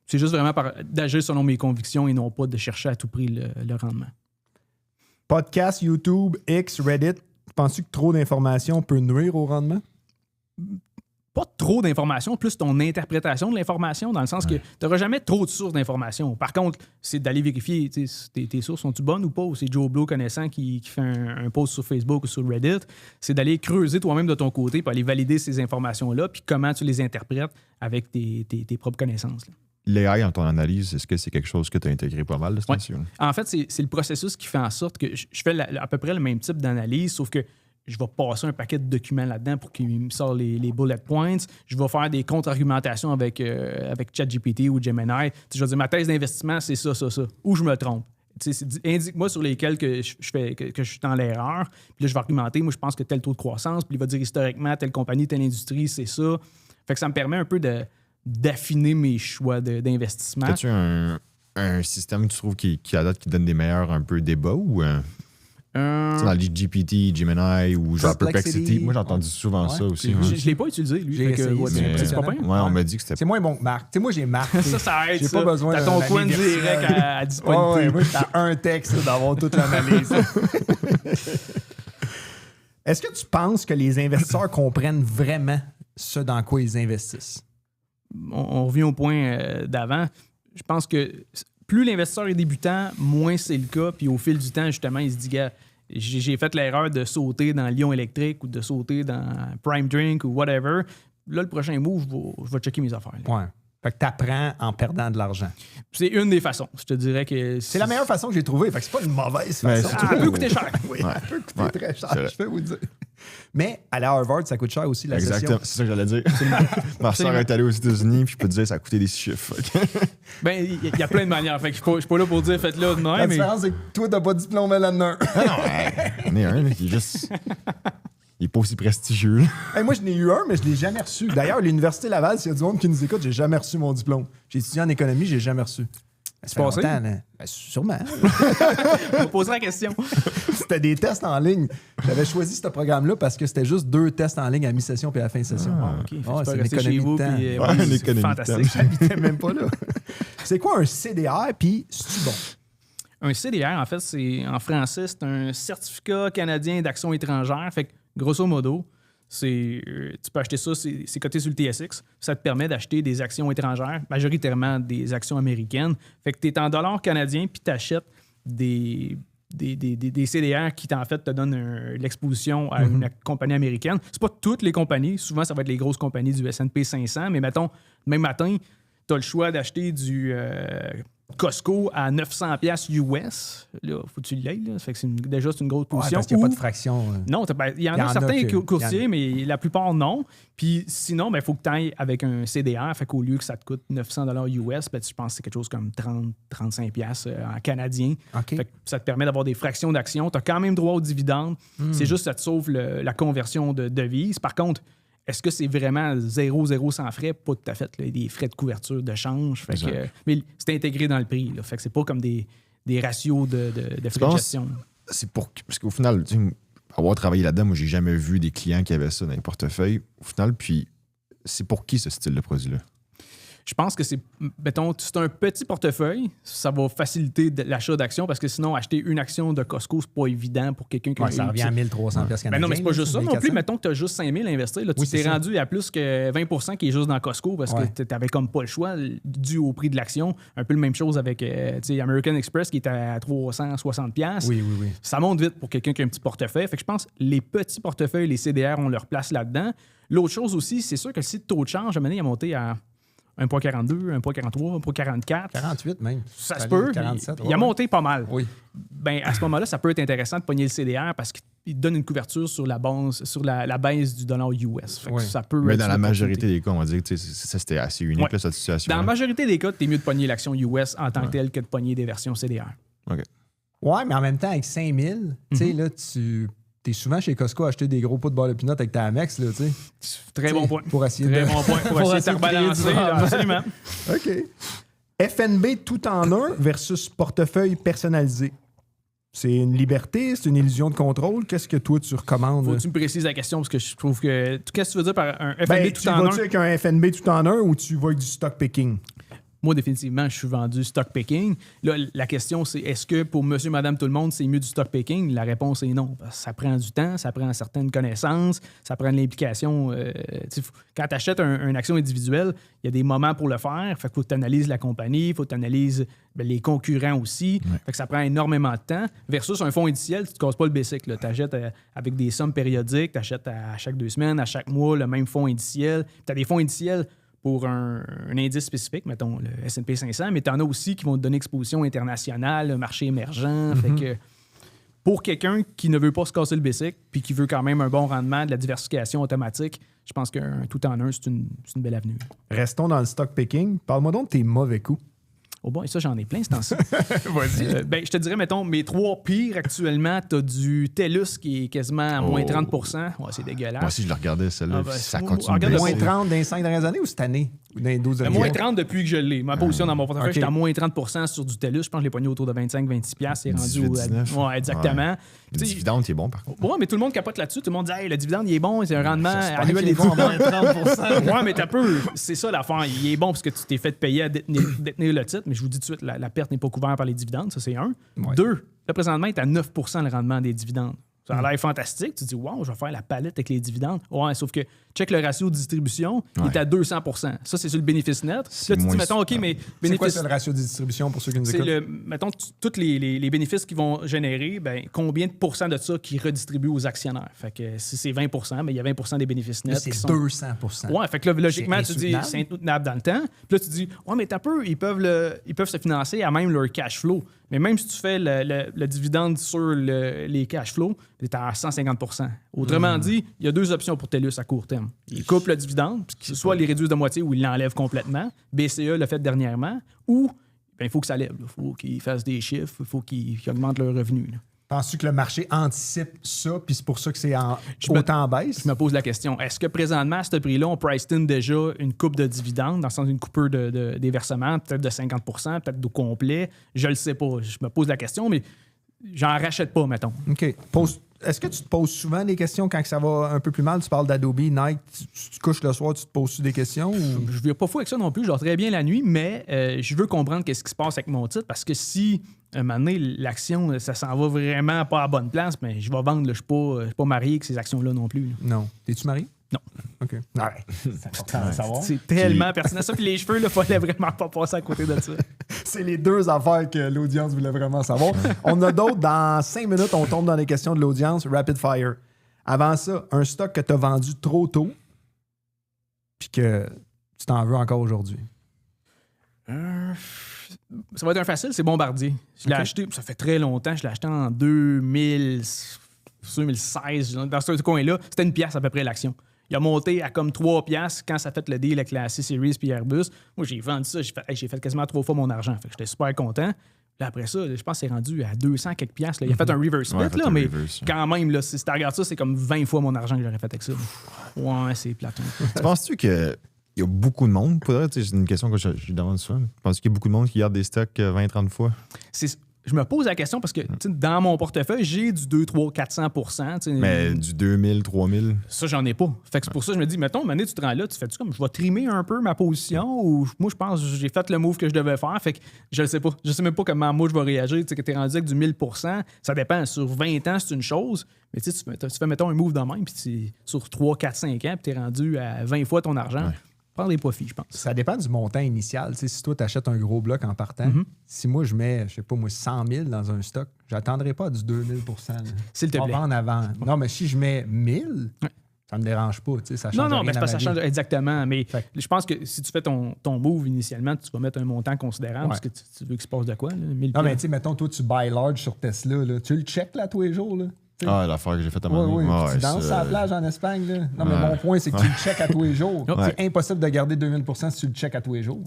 c'est juste vraiment d'agir selon mes convictions et non pas de chercher à tout prix le rendement. Podcast, YouTube, X, Reddit, penses-tu que trop d'informations peut nuire au rendement? Pas trop d'informations, plus ton interprétation de l'information, dans le sens que tu n'auras jamais trop de sources d'informations. Par contre, c'est d'aller vérifier tes sources, sont-tu bonnes ou pas, ou c'est Joe Blow connaissant qui fait un post sur Facebook ou sur Reddit. C'est d'aller creuser toi-même de ton côté pour aller valider ces informations-là, puis comment tu les interprètes avec tes propres connaissances. L'AI dans ton analyse, est-ce que c'est quelque chose que tu as intégré pas mal de ce temps-ci? En fait, c'est le processus qui fait en sorte que je fais à peu près le même type d'analyse, sauf que je vais passer un paquet de documents là-dedans pour qu'il me sorte les bullet points. Je vais faire des contre-argumentations avec ChatGPT ou Gemini. Je vais dire, ma thèse d'investissement, c'est ça. Ou je me trompe. Indique-moi sur lesquels que je suis dans l'erreur. Puis là, je vais argumenter. Moi, je pense que tel taux de croissance. Puis il va dire historiquement, telle compagnie, telle industrie, c'est ça. Fait que ça me permet un peu d'affiner mes choix d'investissement. As-tu un système, tu trouves, qui à date, qui donne des meilleurs un peu débats ou... dans les GPT, Gemini ou genre Perplexity. Moi, j'ai entendu souvent ça aussi. Je ne l'ai pas utilisé, lui. J'ai essayé, c'est pas bien. Ouais, on m'a dit que c'était... C'est moins bon que Marc. Tu sais, moi, j'ai Marc. Ça aide. J'ai pas besoin T'as ton d'un coin universel. direct à disponibilité. Ouais, moi, j'étais à un texte là, d'avoir toute l'analyse. Est-ce que tu penses que les investisseurs comprennent vraiment ce dans quoi ils investissent? On revient au point d'avant. Je pense que plus l'investisseur est débutant, moins c'est le cas. Puis au fil du temps, justement, il se dit, gars, j'ai fait l'erreur de sauter dans Lyon électrique ou de sauter dans Prime Drink ou whatever. Là, le prochain move, je vais checker mes affaires. Là. Ouais. Fait que t'apprends en perdant de l'argent. C'est une des façons. Je te dirais que... C'est la meilleure façon que j'ai trouvée. Fait que c'est pas une mauvaise Mais façon. surtout- Elle peut coûter cher. Oui, elle peut coûter très cher, c'est vrai. je peux vous dire. Mais aller à Harvard, ça coûte cher aussi, la Exactement, session. c'est ça que j'allais dire. Ma soeur est allée aux États-Unis, puis je peux te dire, ça a coûté des chiffres. Ben, il y a plein de manières. Fait que je suis pas là pour dire faites-le de même. La mais différence, c'est que toi, t'as pas de diplôme là-dedans. On est un, là, qui est juste. Il est pas aussi prestigieux. Hey, moi, je n'ai eu un, mais je l'ai jamais reçu. D'ailleurs, l'Université Laval, s'il y a du monde qui nous écoute, j'ai jamais reçu mon diplôme. J'ai étudié en économie, j'ai jamais reçu. C'est passé? Longtemps, là. Ben, sûrement. On va poser la question. C'était des tests en ligne. J'avais choisi ce programme-là parce que c'était juste 2 tests en ligne à mi-session puis à la fin de session. OK. Fait que tu peux c'est une rester chez économie vous. de temps. Puis, Ouais, oui, une c'est économie de fantastique. J'habitais même pas là. C'est quoi un CDR, puis c'est-tu bon? Un CDR, en fait, c'est en français, c'est un certificat canadien d'action étrangère. Fait que, grosso modo, tu peux acheter ça, c'est coté sur le TSX. Ça te permet d'acheter des actions étrangères, majoritairement des actions américaines. Fait que tu es en dollars canadiens, puis tu achètes des CDR qui, en fait, te donnent l'exposition à une compagnie américaine. C'est pas toutes les compagnies. Souvent, ça va être les grosses compagnies du S&P 500. Mais mettons, même matin, tu as le choix d'acheter du Costco à 900$ US. Là, faut que tu l'aies. Fait que déjà, c'est une grosse position. Parce qu'il n'y a pas de fraction. Non, il y en a certains courtiers, mais la plupart non. Puis sinon, il faut que tu ailles avec un CDR. Fait qu'au lieu que ça te coûte 900$ US, je pense que c'est quelque chose comme 30-35$ en canadien. OK. Fait que ça te permet d'avoir des fractions d'actions. Tu as quand même droit aux dividendes. C'est juste que ça te sauve la conversion de devise. Par contre, est-ce que c'est vraiment 0 sans frais? Pas tout à fait. Là. Il y a des frais de couverture de change. Fait que, mais c'est intégré dans le prix. Là. Fait que c'est pas comme des ratios de frais de gestion. C'est parce qu'au final, avoir travaillé là-dedans, moi, j'ai jamais vu des clients qui avaient ça dans les portefeuilles. Au final, puis c'est pour qui ce style de produit-là? Je pense que c'est, mettons, c'est un petit portefeuille. Ça va faciliter l'achat d'actions parce que sinon, acheter une action de Costco, c'est pas évident pour quelqu'un qui a Ça revient à 1300$ canadiens. Ben non, mais c'est pas juste ça non plus. 1400. Mettons que tu as juste 5000 à investir. Là, tu Oui, t'es c'est rendu à plus que 20% qui est juste dans Costco parce Ouais. que tu n'avais comme pas le choix dû au prix de l'action. Un peu la même chose avec American Express qui est à 360$. Oui. Ça monte vite pour quelqu'un qui a un petit portefeuille. Fait que je pense que les petits portefeuilles, les CDR, ont leur place là-dedans. L'autre chose aussi, c'est sûr que si le taux de change, à un moment donné, il a monté à 1,42, 1,43, 1,44. 48 même. Ça se peut. 47, Il a monté pas mal. Oui. Ben, à ce moment-là, ça peut être intéressant de pogner le CDR parce qu'il donne une couverture sur la baisse du dollar US. Fait que ça peut Mais être dans une la majorité opportunité. des cas, on va dire que ça, c'était assez unique, Ouais. là, cette situation. Dans la majorité des cas, t'es mieux de pogner l'action US en tant que telle que de pogner des versions CDR. OK. Ouais, mais en même temps, avec 5000, tu sais, là, t'es souvent chez Costco à acheter des gros pots de beurre de pinot avec ta Amex, là, tu sais. Très bon point. Pour essayer Très de... bon point. Pour essayer de te essayer de créer rebalancer. du rendement. Absolument. OK. FNB tout en un versus portefeuille personnalisé. C'est une liberté, c'est une illusion de contrôle. Qu'est-ce que toi, tu recommandes? Faut que tu me précises la question parce que je trouve que. Qu'est-ce que tu veux dire par un FNB Ben, tout tu en vas-tu un? avec un FNB tout en un ou tu vas avec du stock picking? Moi, définitivement, je suis vendu stock picking. Là, la question, c'est est-ce que pour monsieur, madame, tout le monde, c'est mieux du stock picking? La réponse est non. Parce que ça prend du temps, ça prend certaines connaissances, ça prend de l'implication. Quand tu achètes une action individuelle, il y a des moments pour le faire. Fait qu'il faut que tu analyses la compagnie, il faut que tu analyses les concurrents aussi. Ouais. Fait que ça prend énormément de temps. Versus un fonds indiciel, tu ne te casses pas le basic. Tu achètes avec des sommes périodiques, tu achètes à chaque 2 semaines, à chaque mois, le même fonds indiciel. Tu as des fonds indiciels pour un indice spécifique, mettons le S&P 500, mais tu en as aussi qui vont te donner exposition internationale, le marché émergent. Fait que pour quelqu'un qui ne veut pas se casser le basic puis qui veut quand même un bon rendement, de la diversification automatique, je pense qu'un tout en un, c'est une belle avenue. Restons dans le stock picking. Parle-moi donc de tes mauvais coups. Oh bon, et ça, j'en ai plein, ce temps-ci. Vas-y. Je te dirais, mettons, mes 3 pires actuellement, tu as du TELUS qui est quasiment à moins 30%. Ouais, c'est dégueulasse. Moi aussi, je le regardais, celle-là. Ah, ben, ça moi, continue. regarde de le Moins baisser. 30 dans les 5 dernières années ou cette année? Ou dans les 12 dernières Moins années? 30 depuis que je l'ai. Ma position dans mon portefeuille, OK. j'étais à moins 30% sur du TELUS. Je pense que je l'ai pogné autour de 25-26$. C'est rendu 18, 19. Ouais, exactement. Le Tu sais, dividende, il est bon, par contre. ouais, mais tout le monde capote là-dessus. Tout le monde dit hey, le dividende, il est bon, c'est un rendement J'espère annuel qu'il est des bon à moins dividendes. 30%. Ouais, mais t'as peu. C'est ça l'affaire. Il est bon parce que tu t'es fait payer à détenir le titre, mais je vous dis tout de suite, la perte n'est pas couverte par les dividendes. Ça, c'est un. Ouais. 2, là, présentement, il est à 9% le rendement des dividendes. Ça a l'air fantastique. Tu te dis, wow, je vais faire la palette avec les dividendes. Ouais, sauf que check le ratio de distribution, il est à 200%. Ça, c'est sur le bénéfice net. Là, tu te dis, moins- mettons, OK, mais C'est quoi bénéfice. ça, le ratio de distribution pour ceux qui nous C'est écoutent? mettons, tous les bénéfices qu'ils vont générer, ben, combien de pourcents de ça qui redistribuent aux actionnaires? Fait que si c'est 20%, ben, il y a 20% des bénéfices Là, nets c'est qui sont... 200%. Ouais, fait que là, logiquement, C'est tu dis insoutenable. c'est intenable dans le temps. Puis là, tu dis, ouais, mais t'as peu, ils peuvent se financer à même leur cash flow. Mais même si tu fais le dividende sur les cash flows, tu es à 150%. Autrement dit, il y a 2 options pour TELUS à court terme. Il coupe le dividende, puis soit il les réduise de moitié ou il l'enlève complètement. BCE l'a fait dernièrement. Ou il faut que ça lève. Il faut qu'ils fassent des chiffres. Il faut qu'ils augmentent leurs revenus. Là. Penses-tu que le marché anticipe ça, puis c'est pour ça que c'est autant en baisse? Je me pose la question. Est-ce que présentement, à ce prix-là, on price in déjà une coupe de dividendes, dans le sens d'une coupure des versements, peut-être de 50%, peut-être de complet? Je le sais pas. Je me pose la question, mais j'en rachète pas, mettons. OK. Est-ce que tu te poses souvent des questions quand ça va un peu plus mal? Tu parles d'Adobe, Nike, tu te couches le soir, tu te poses des questions? Ou... Je ne vais pas fou avec ça non plus. Je dors très bien la nuit, mais je veux comprendre qu'est-ce qui se passe avec mon titre, parce que si, un moment donné, l'action, ça s'en va vraiment pas à la bonne place, mais je vais vendre. Je ne suis pas marié avec ces actions-là non plus. Là. Non. T'es-tu marié? Non. OK. Ouais. C'est important de savoir. C'est tellement pertinent. Ça, puis les cheveux, il fallait vraiment pas passer à côté de ça. C'est les 2 affaires que l'audience voulait vraiment savoir. On a d'autres. Dans 5 minutes, on tombe dans les questions de l'audience. Rapid fire. Avant ça, un stock que tu as vendu trop tôt puis que tu t'en veux encore aujourd'hui. Ça va être un facile, c'est Bombardier. Je l'ai acheté, ça fait très longtemps. Je l'ai acheté en 2016, dans ce coin-là. C'était 1 pièce à peu près l'action. Il a monté à comme 3 piastres quand ça a fait le deal avec la C-Series puis Airbus. Moi, j'ai vendu ça. J'ai fait quasiment 3 fois mon argent. Fait que j'étais super content. Là, après ça, je pense que c'est rendu à 200 quelques piastres. Là. Il a fait un reverse split, là, mais quand même, là, si tu regardes ça, c'est comme 20 fois mon argent que j'aurais fait avec ça. Ouais, c'est plate. Tu penses-tu que il y a beaucoup de monde, c'est une question que je demande souvent. Penses-tu qu'il y a beaucoup de monde qui garde des stocks 20-30 fois? Je me pose la question parce que dans mon portefeuille, j'ai du 2, 3, 400%. Mais du 2000, 3000? Ça, j'en ai pas. Fait que c'est pour ça que je me dis, mettons, Mané, tu te rends là, tu fais-tu comme, je vais trimer un peu ma position ou moi, je pense que j'ai fait le move que je devais faire. Fait que je le sais pas. Je sais même pas comment moi, je vais réagir. Tu sais, que t'es rendu avec du 1000%, ça dépend. Sur 20 ans, c'est une chose. Mais tu fais, mettons, un move de même, puis sur 3, 4, 5 ans, puis t'es rendu à 20 fois ton argent. Ouais. Prendre des profits, je pense. Ça dépend du montant initial. T'sais, si toi, tu achètes un gros bloc en partant, si moi, je mets, je sais pas, 100 000 dans un stock, j'attendrai pas du 2000 %. S'il te plaît. On va en avant. Non, mais si je mets 1000, ça me dérange pas. Ça change non, mais c'est pas ça change exactement. Mais je pense que si tu fais ton move initialement, tu vas mettre un montant considérable parce que tu veux qu'il se passe de quoi? Là, 1000 non, mais tu sais, mettons, toi, tu buy large sur Tesla. Là. Tu le check là tous les jours. Là. Ah, l'affaire que j'ai faite à mon tu danses à la plage en Espagne. Là. Non, mais mon point, c'est que tu le check à tous les jours. C'est impossible de garder 2000 % si tu le check à tous les jours.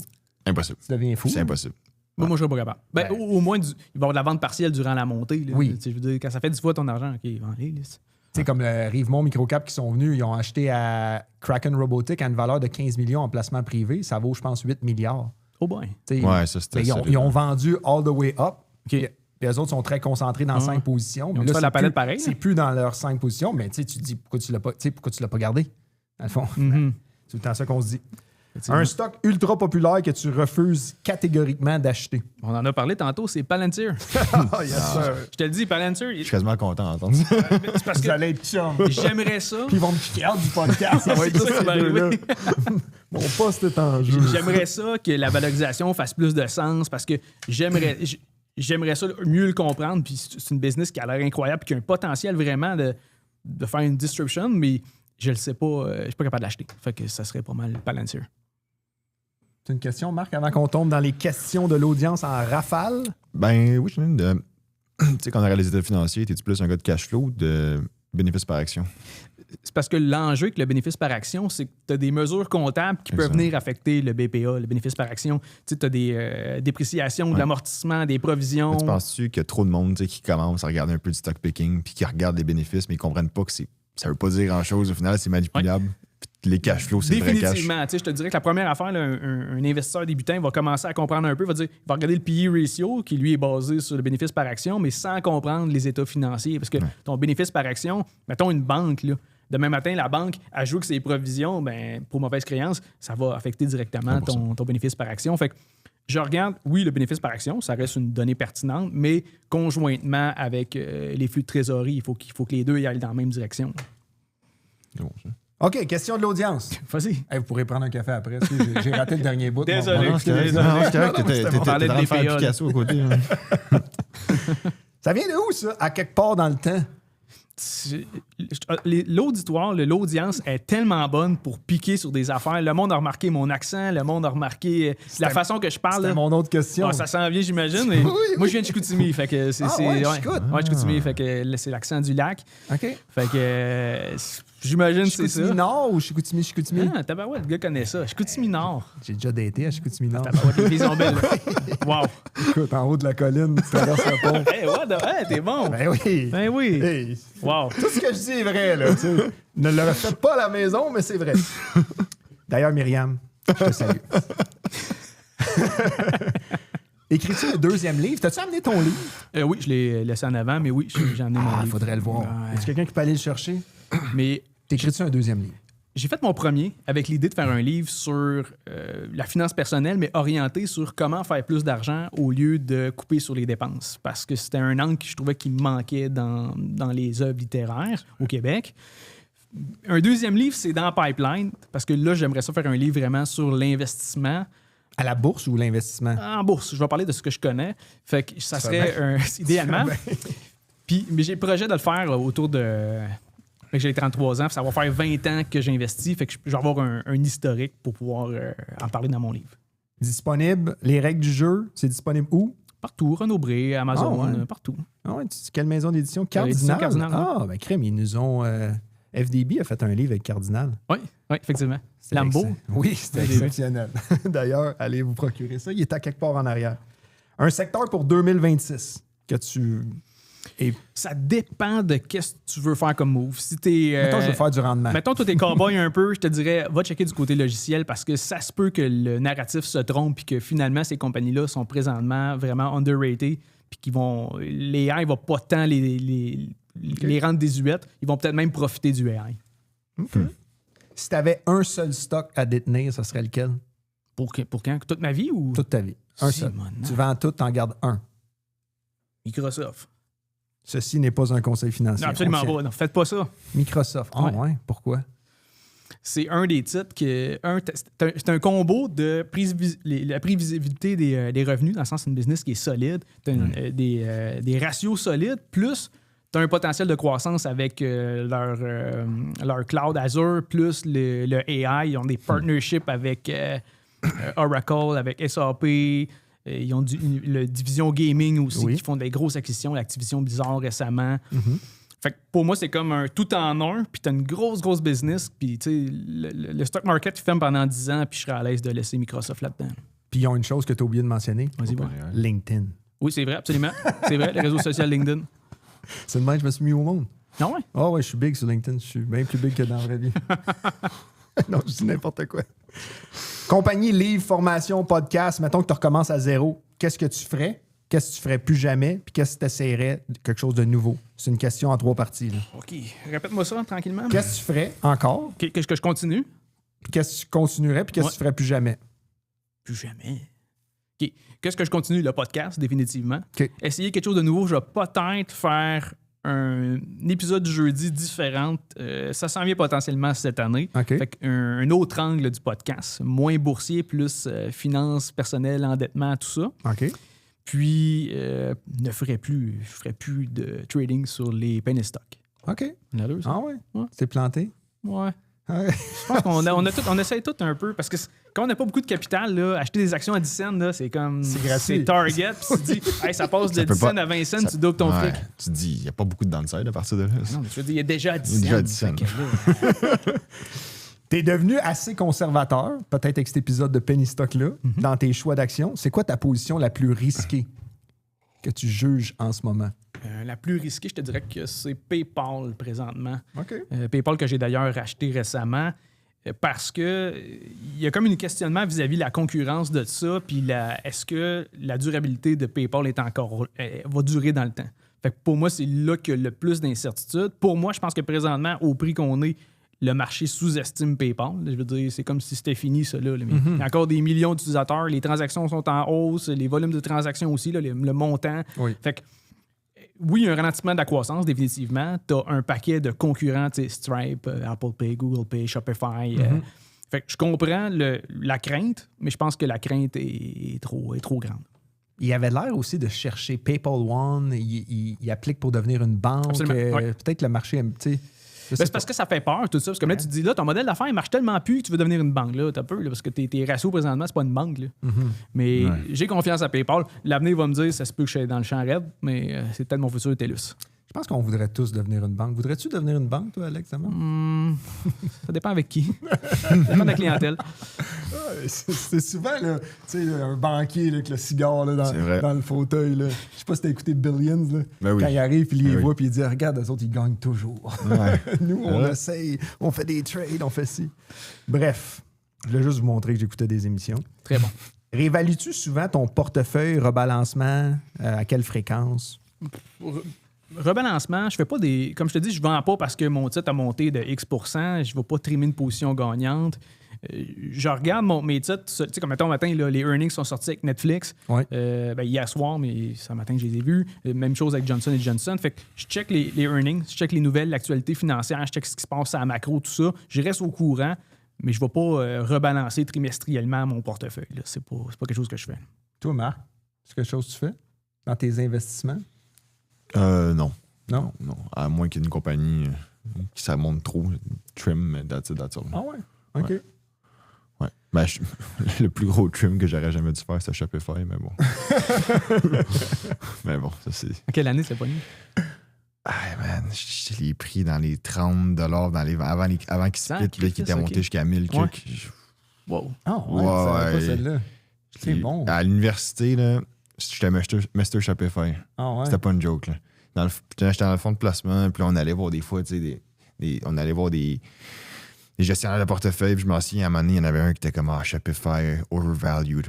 Impossible. Tu deviens fou. C'est impossible. Moi, je serais pas capable. Ben, au moins, il va y avoir de la vente partielle durant la montée. Là. Oui. Je veux dire, quand ça fait 10 fois ton argent, OK, vends-les. Tu sais, comme le Rivemont Microcap qui sont venus, ils ont acheté à Kraken Robotics à une valeur de 15 millions en placement privé. Ça vaut, je pense, 8 milliards. Oh boy. Ouais, ça, c'était ça. Ils ont vendu all the way up. OK. Puis eux autres sont très concentrés dans 5 positions. Mais là, la palette pareil. C'est plus dans leurs 5 positions, mais tu te dis pourquoi tu l'as pas gardé, dans le fond. C'est tout le temps ça qu'on se dit. Un stock ultra populaire que tu refuses catégoriquement d'acheter. On en a parlé tantôt, c'est Palantir. Je te le dis, Palantir. Je suis quasiment content d'entendre ça. C'est parce que vous allez être chum. J'aimerais ça. Puis ils vont me kicker out du podcast. Ça va être ça qui va arriver. Mon poste est en jeu. J'aimerais ça que la valorisation fasse plus de sens parce que j'aimerais ça mieux le comprendre. Puis c'est une business qui a l'air incroyable et qui a un potentiel vraiment de faire une disruption, mais je le sais pas. Je suis pas capable de l'acheter. Fait que ça serait pas mal Palantir. C'est une question, Marc, avant qu'on tombe dans les questions de l'audience en rafale? Ben oui, je viens de. Tu sais, quand on regarde les états financiers, es-tu plus un gars de cash flow ou de bénéfice par action? C'est parce que l'enjeu avec le bénéfice par action, c'est que tu as des mesures comptables qui peuvent venir affecter le BPA, le bénéfice par action. Tu sais, as des dépréciations, de l'amortissement, des provisions. Mais tu penses-tu qu'il y a trop de monde qui commence à regarder un peu du stock picking puis qui regarde les bénéfices, mais ils ne comprennent pas que ça veut pas dire grand-chose. Au final, c'est manipulable. Les cash flows, c'est vrai cash. Définitivement. Je te dirais que la première affaire, là, un investisseur débutant va commencer à comprendre un peu, il va regarder le PE ratio, qui lui est basé sur le bénéfice par action, mais sans comprendre les états financiers. Parce que ton bénéfice par action, mettons une banque, là, demain matin, la banque ajoute ses provisions, ben, pour mauvaise créance, ça va affecter directement ton bénéfice par action. Fait que je regarde, oui, le bénéfice par action, ça reste une donnée pertinente, mais conjointement avec les flux de trésorerie, il faut que les deux y aillent dans la même direction. C'est bon, ça. OK, question de l'audience. Vas-y. Hey, vous pourrez prendre un café après. J'ai raté le dernier bout. Désolé. Non, t'étais en train de faire Picasso à côté. Ça vient de où, ça? À quelque part dans le temps? l'auditoire, l'audience est tellement bonne pour piquer sur des affaires. Le monde a remarqué mon accent, le monde a remarqué la façon que je parle. C'était mon autre question. Ça s'en vient, j'imagine. Mais moi, je viens de Chicoutimi. Fait que Chicoutimi, fait que c'est l'accent du lac. OK. Fait que j'imagine que c'est ça. Chicoutimi Nord ou Chicoutimi? Ah, tabarouette, le gars connaît ça. Chicoutimi Nord. J'ai déjà daté à Chicoutimi Nord. Tabarouette, les visions belles. Wow. Écoute, en haut de la colline, tu traverses le pont. T'es bon. Ben oui. Ben oui. Hey, Wow. tout ce que je dis est vrai, là. Tu sais. Ne le refaites pas à la maison, mais c'est vrai. D'ailleurs, Myriam, je te salue. Écris-tu le 2e livre? T'as-tu amené ton livre? Oui, je l'ai laissé en avant, mais oui, j'ai amené mon livre. Il faudrait le voir. Ouais. Est-ce quelqu'un qui peut aller le chercher? Mais T'écris-tu un 2e livre? j'ai fait mon premier avec l'idée de faire un livre sur la finance personnelle, mais orienté sur comment faire plus d'argent au lieu de couper sur les dépenses. Parce que c'était un angle que je trouvais qui me manquait dans les œuvres littéraires au Québec. Un 2e livre, c'est dans Pipeline, parce que là, j'aimerais ça faire un livre vraiment sur l'investissement. À la bourse ou l'investissement? En bourse. Je vais parler de ce que je connais. Fait que ça serait idéalement. Mais j'ai le projet de le faire autour de... Fait que j'ai 33 ans, ça va faire 20 ans que j'investis, fait que je vais avoir un historique pour pouvoir en parler dans mon livre. Disponible. Les règles du jeu, c'est disponible où? Partout, Renaud-Bré, Amazon, partout. Ah ouais, quelle maison d'édition? Cardinal. Cardinal. Ah, ben crème, ils nous ont... FDB a fait un livre avec Cardinal. Oui, effectivement. C'était Lambeau. Oui, c'était exceptionnel. D'ailleurs, allez vous procurer ça. Il est à quelque part en arrière. Un secteur pour 2026 que tu... Ça dépend de qu'est-ce que tu veux faire comme move. Si t'es, Mettons, je veux faire du rendement. Mettons, toi, t'es cowboy un peu, je te dirais, va checker du côté logiciel parce que ça se peut que le narratif se trompe et que finalement, ces compagnies-là sont présentement vraiment underrated puis qu'ils vont... Les AI vont pas tant les rendre désuètes, ils vont peut-être même profiter du AI. Okay. Si tu avais un seul stock à détenir, ça serait lequel? Pour quand? Toute ma vie ou... Toute ta vie. Un seul. Tu vends tout, t'en gardes un. Microsoft. Ceci n'est pas un conseil financier. Non, absolument pas. Non, faites pas ça. Microsoft. Ah ouais. Pourquoi? C'est un des titres que... C'est un combo de la prévisibilité des revenus, dans le sens c'est une business qui est solide, des ratios solides, plus tu as un potentiel de croissance avec leur cloud Azure, plus le AI. Ils ont des partnerships avec Oracle, avec SAP. Ils ont la division gaming aussi, qui font des grosses acquisitions, l'Activision Blizzard récemment. Fait que pour moi, c'est comme un tout en un, puis tu as une grosse business, puis tu sais, le stock market ferme pendant 10 ans, puis je serais à l'aise de laisser Microsoft là-dedans. Puis ils ont une chose que tu as oublié de mentionner. Vas-y, LinkedIn. Oui, c'est vrai, absolument. C'est vrai, le réseau social LinkedIn. C'est le même que je me suis mis au monde. Non, ouais? Ah ouais, je suis big sur LinkedIn. Je suis bien plus big que dans la vraie vie. Non, je dis n'importe quoi. Compagnie, livre, formation, podcast, mettons que tu recommences à zéro. Qu'est-ce que tu ferais? Qu'est-ce que tu ferais plus jamais? Puis qu'est-ce que tu essaierais quelque chose de nouveau? C'est une question en 3 parties. Là. OK. Répète-moi ça tranquillement. Qu'est-ce que tu ferais encore? Qu'est-ce que je continue? Puis qu'est-ce que tu continuerais? Puis qu'est-ce que tu ferais plus jamais? Plus jamais. OK. Qu'est-ce que je continue? Le podcast, définitivement. Okay. Essayer quelque chose de nouveau. Je vais peut-être faire un épisode du jeudi différent. Ça s'en vient potentiellement cette année. Okay. Fait un autre angle du podcast. Moins boursier, plus finances personnelles, endettement, tout ça. OK. Puis, je ferai plus de trading sur les penny stocks. OK. Ah ouais? Ouais. C'est planté? Ouais. Ouais. Je pense qu'on essaie tout un peu parce que quand on n'a pas beaucoup de capital, là, acheter des actions à 10 cents, là, c'est comme. C'est Target. Puis tu te dis, hey, ça passe de 10 cents à 20 cents, tu doubles ton fric. Tu te dis, il n'y a pas beaucoup de downside à partir de là. Non, mais tu veux dire, il est déjà à 10 cents. T'es devenu assez conservateur, peut-être avec cet épisode de Penny Stock-là, dans tes choix d'action. C'est quoi ta position la plus risquée que tu juges en ce moment? La plus risquée, je te dirais que c'est PayPal présentement. OK. PayPal que j'ai d'ailleurs racheté récemment parce que il y a comme un questionnement vis-à-vis de la concurrence de ça, puis est-ce que la durabilité de PayPal va durer dans le temps? Fait que pour moi, c'est là qu'il y a le plus d'incertitude. Pour moi, je pense que présentement, au prix qu'on est, le marché sous-estime PayPal. Je veux dire, c'est comme si c'était fini, ça. Là. Il y a encore des millions d'utilisateurs. Les transactions sont en hausse. Les volumes de transactions aussi, là, le montant. Oui. Fait que, oui, il y a un ralentissement de la croissance, définitivement. Tu as un paquet de concurrents, Stripe, Apple Pay, Google Pay, Shopify. Fait que je comprends la crainte, mais je pense que la crainte est trop grande. il avait l'air aussi de chercher PayPal One. Il applique pour devenir une banque. Ouais. Peut-être le marché, tu sais. C'est parce que ça fait peur, tout ça. Parce que là, tu te dis, là, ton modèle d'affaires, il marche tellement plus que tu veux devenir une banque. Là, t'as peur, là, parce que tes ratios présentement, c'est pas une banque. Là. Mais j'ai confiance à PayPal. L'avenir va me dire, ça se peut que je sois dans le champ raide, mais c'est peut-être mon futur TELUS. Je pense qu'on voudrait tous devenir une banque. Voudrais-tu devenir une banque, toi, Alex? Ça dépend avec qui. Ça dépend de la clientèle. C'est souvent là, un banquier là, avec le cigare là, dans le fauteuil. Là. Je sais pas si t'as écouté Billions. Là, quand il arrive, puis il les voit, puis il dit regarde, eux autres, ils gagnent toujours. Ouais. Nous, on essaye, on fait des trades, on fait ci. Bref, je voulais juste vous montrer que j'écoutais des émissions. Très bon. Réévalues-tu souvent ton portefeuille, rebalancement, à quelle fréquence? Rebalancement, je fais pas des. Comme je te dis, je vends pas parce que mon titre a monté de X%. Je ne vais pas trimer une position gagnante. Je regarde mes titres, tu sais, comme mettons, matin, là, les earnings sont sortis avec Netflix. Ouais. Hier soir, mais ce matin, je les ai vus. Même chose avec Johnson & Johnson. Fait que je check les earnings, je check les nouvelles, l'actualité financière, je check ce qui se passe à la macro, tout ça. Je reste au courant, mais je ne vais pas rebalancer trimestriellement mon portefeuille. Là. C'est pas quelque chose que je fais. Toi, Marc, c'est quelque chose que tu fais dans tes investissements? Non. Non? Non. À moins qu'il y ait une compagnie qui ça monte trop, trim, mais that's all. Ah ouais? OK. Ouais. Ben, le plus gros trim que j'aurais jamais dû faire, c'est Shopify, mais bon. Mais bon, ça c'est. À quelle année c'est pas nu? Ah man, je l'ai pris dans les $30 avant qu'il split, puis qui était monté jusqu'à 1000 Ouais. Wow. Ah ouais, Ouais, c'est pas ouais. celle-là. C'est bon. À l'université, là, j'étais Mr. Shopify. Ah ouais. C'était pas une joke, là. J'étais dans le fond de placement, puis là, on allait voir des fois, tu sais, on allait voir des gestionnaires de portefeuille, puis je m'en souviens, à un moment donné, il y en avait un qui était comme Shopify, overvalued.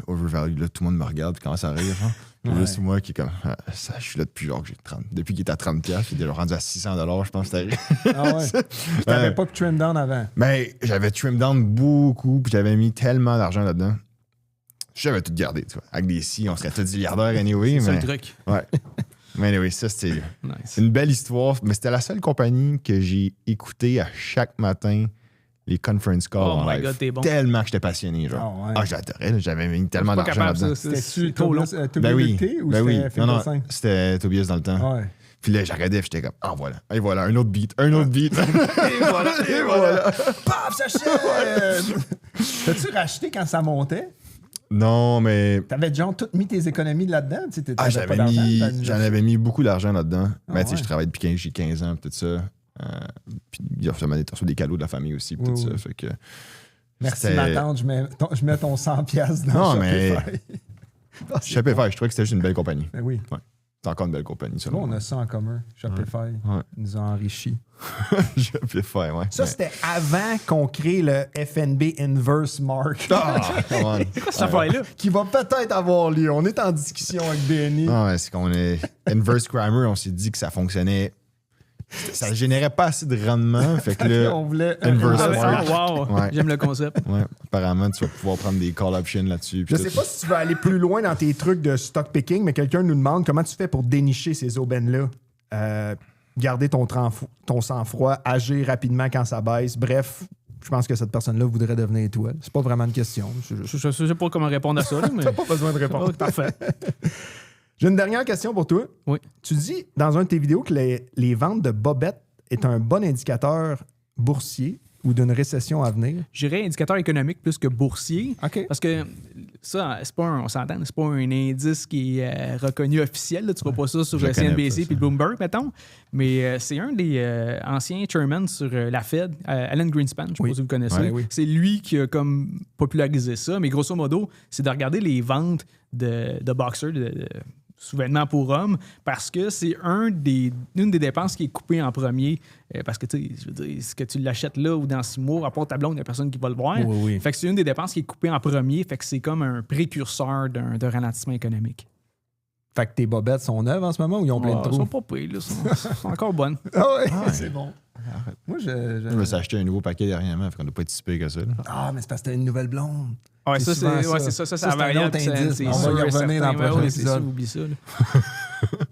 Là, tout le monde me regarde, puis commence à rire. Hein? Puis là, c'est moi qui est comme, je suis là depuis genre que j'ai 30. Depuis qu'il était à 30$, puis il est déjà rendu à $600, je pense que c'était. Ah ouais. Je t'avais pas trim down avant. Ben, j'avais trim down beaucoup, puis j'avais mis tellement d'argent là-dedans. J'avais tout gardé, tu vois. Avec des si, on serait tous milliardaires anyway. C'est mais... le truc. Ouais. Mais anyway, ça, c'était Nice. une belle histoire. Mais c'était la seule compagnie que j'ai écouté à chaque matin les conference calls Oh en my live. God, t'es bon. Tellement que j'étais passionné, genre. Ah ouais. J'adorais, là. J'avais mis tellement Pas d'argent capable, là-dedans. ça. C'est C'était trop long. Ben oui. T ou Ben oui. c'était Non, Filter 5? c'était Tobias dans le temps. Ouais. Puis là, j'arrêtais, j'étais comme, voilà. Et voilà, un autre beat. Et voilà. Paf, ça achète! T'as-tu racheté quand ça montait? Non, mais. T'avais déjà toutes mis tes économies là-dedans? Tu sais, J'en avais mis beaucoup d'argent là-dedans. Mais tu sais, ouais. je travaille depuis j'ai 15 ans, puis tout ça. Puis il y a des cadeaux de la famille aussi, puis tout ça. Fait que. Merci, ma tante, je mets ton 100$ dans Non, Shopify. mais. Shopify, je trouvais que c'était juste une belle compagnie. Ben oui. Ouais. C'est encore une belle compagnie, selon Nous, on moi. a ça en commun. Shopify nous a enrichis. Shopify, ouais. Ça, c'était avant qu'on crée le FNB Inverse Mark. Come on. C'est quoi cette affaire-là? Qui va peut-être avoir lieu. On est en discussion avec Benny. Non, ouais, c'est qu'on est. Inverse Grammar, on s'est dit que ça fonctionnait. Ça générait pas assez de rendement. Fait que là. On voulait Inverse Ah, Mark. wow. Ouais. J'aime le concept. Ouais, apparemment, tu vas pouvoir prendre des call options là-dessus. Je sais pas si tu veux aller plus loin dans tes trucs de stock picking, mais quelqu'un nous demande comment tu fais pour dénicher ces aubaines-là. Garder ton sang-froid, agir rapidement quand ça baisse. Bref, je pense que cette personne-là voudrait devenir étoile. C'est pas vraiment une question. Je sais pas comment répondre à ça, là, mais. T'as pas besoin de répondre. Parfait. J'ai une dernière question pour toi. Oui. Tu dis dans un de tes vidéos que les ventes de bobettes est un bon indicateur boursier ou d'une récession à venir. Je dirais indicateur économique plus que boursier. OK. Parce que ça, c'est pas on s'entend, c'est pas un indice qui est reconnu officiel. Là. Tu vois pas ça sur Je connais CNBC pas puis ça. Bloomberg, mettons. Mais c'est un des anciens chairmen sur la Fed, Alan Greenspan, je sais pas si vous le connaissez. Ouais, oui. C'est lui qui a comme popularisé ça. Mais grosso modo, c'est de regarder les ventes de boxers, de sous-vêtements pour hommes, parce que c'est une des dépenses qui est coupée en premier. Parce que, tu sais, je veux dire, est-ce que tu l'achètes là ou dans 6 mois, à part ta blonde, il n'y a personne qui va le voir. Oui, oui. Fait que c'est une des dépenses qui est coupée en premier. Fait que c'est comme un précurseur d'un ralentissement économique. Fait que tes bobettes sont neuves en ce moment ou ils ont plein de Ils trous? sont pas pires, là. Sont encore bonnes. Ah ouais, ouais. c'est bon. Moi, Je me suis acheté un nouveau paquet dernièrement, fait qu'on doit pas être si pire que ça. Là. Ah, mais c'est parce que t'as une nouvelle blonde. Ouais, ça, souvent c'est ça. Ça, c'est un variable, autre c'est- indice. c'est On va sûr y et revenir certain. dans le Ouais, prochain ouais, c'est épisode. sûr, oublie ça. Là.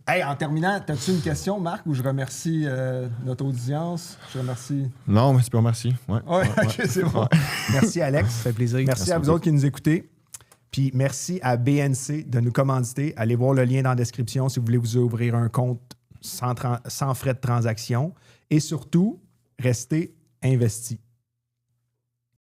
Hey, en terminant, as-tu une question, Marc, où je remercie notre audience? Je remercie. Non, mais c'est pas merci. Ouais. Ouais, ok, c'est bon. Merci, Alex. Ça fait plaisir. Merci à vous beaucoup. autres qui nous écoutez. Puis merci à BNC de nous commanditer. Allez voir le lien dans la description si vous voulez vous ouvrir un compte sans frais de transaction. Et surtout, restez investis.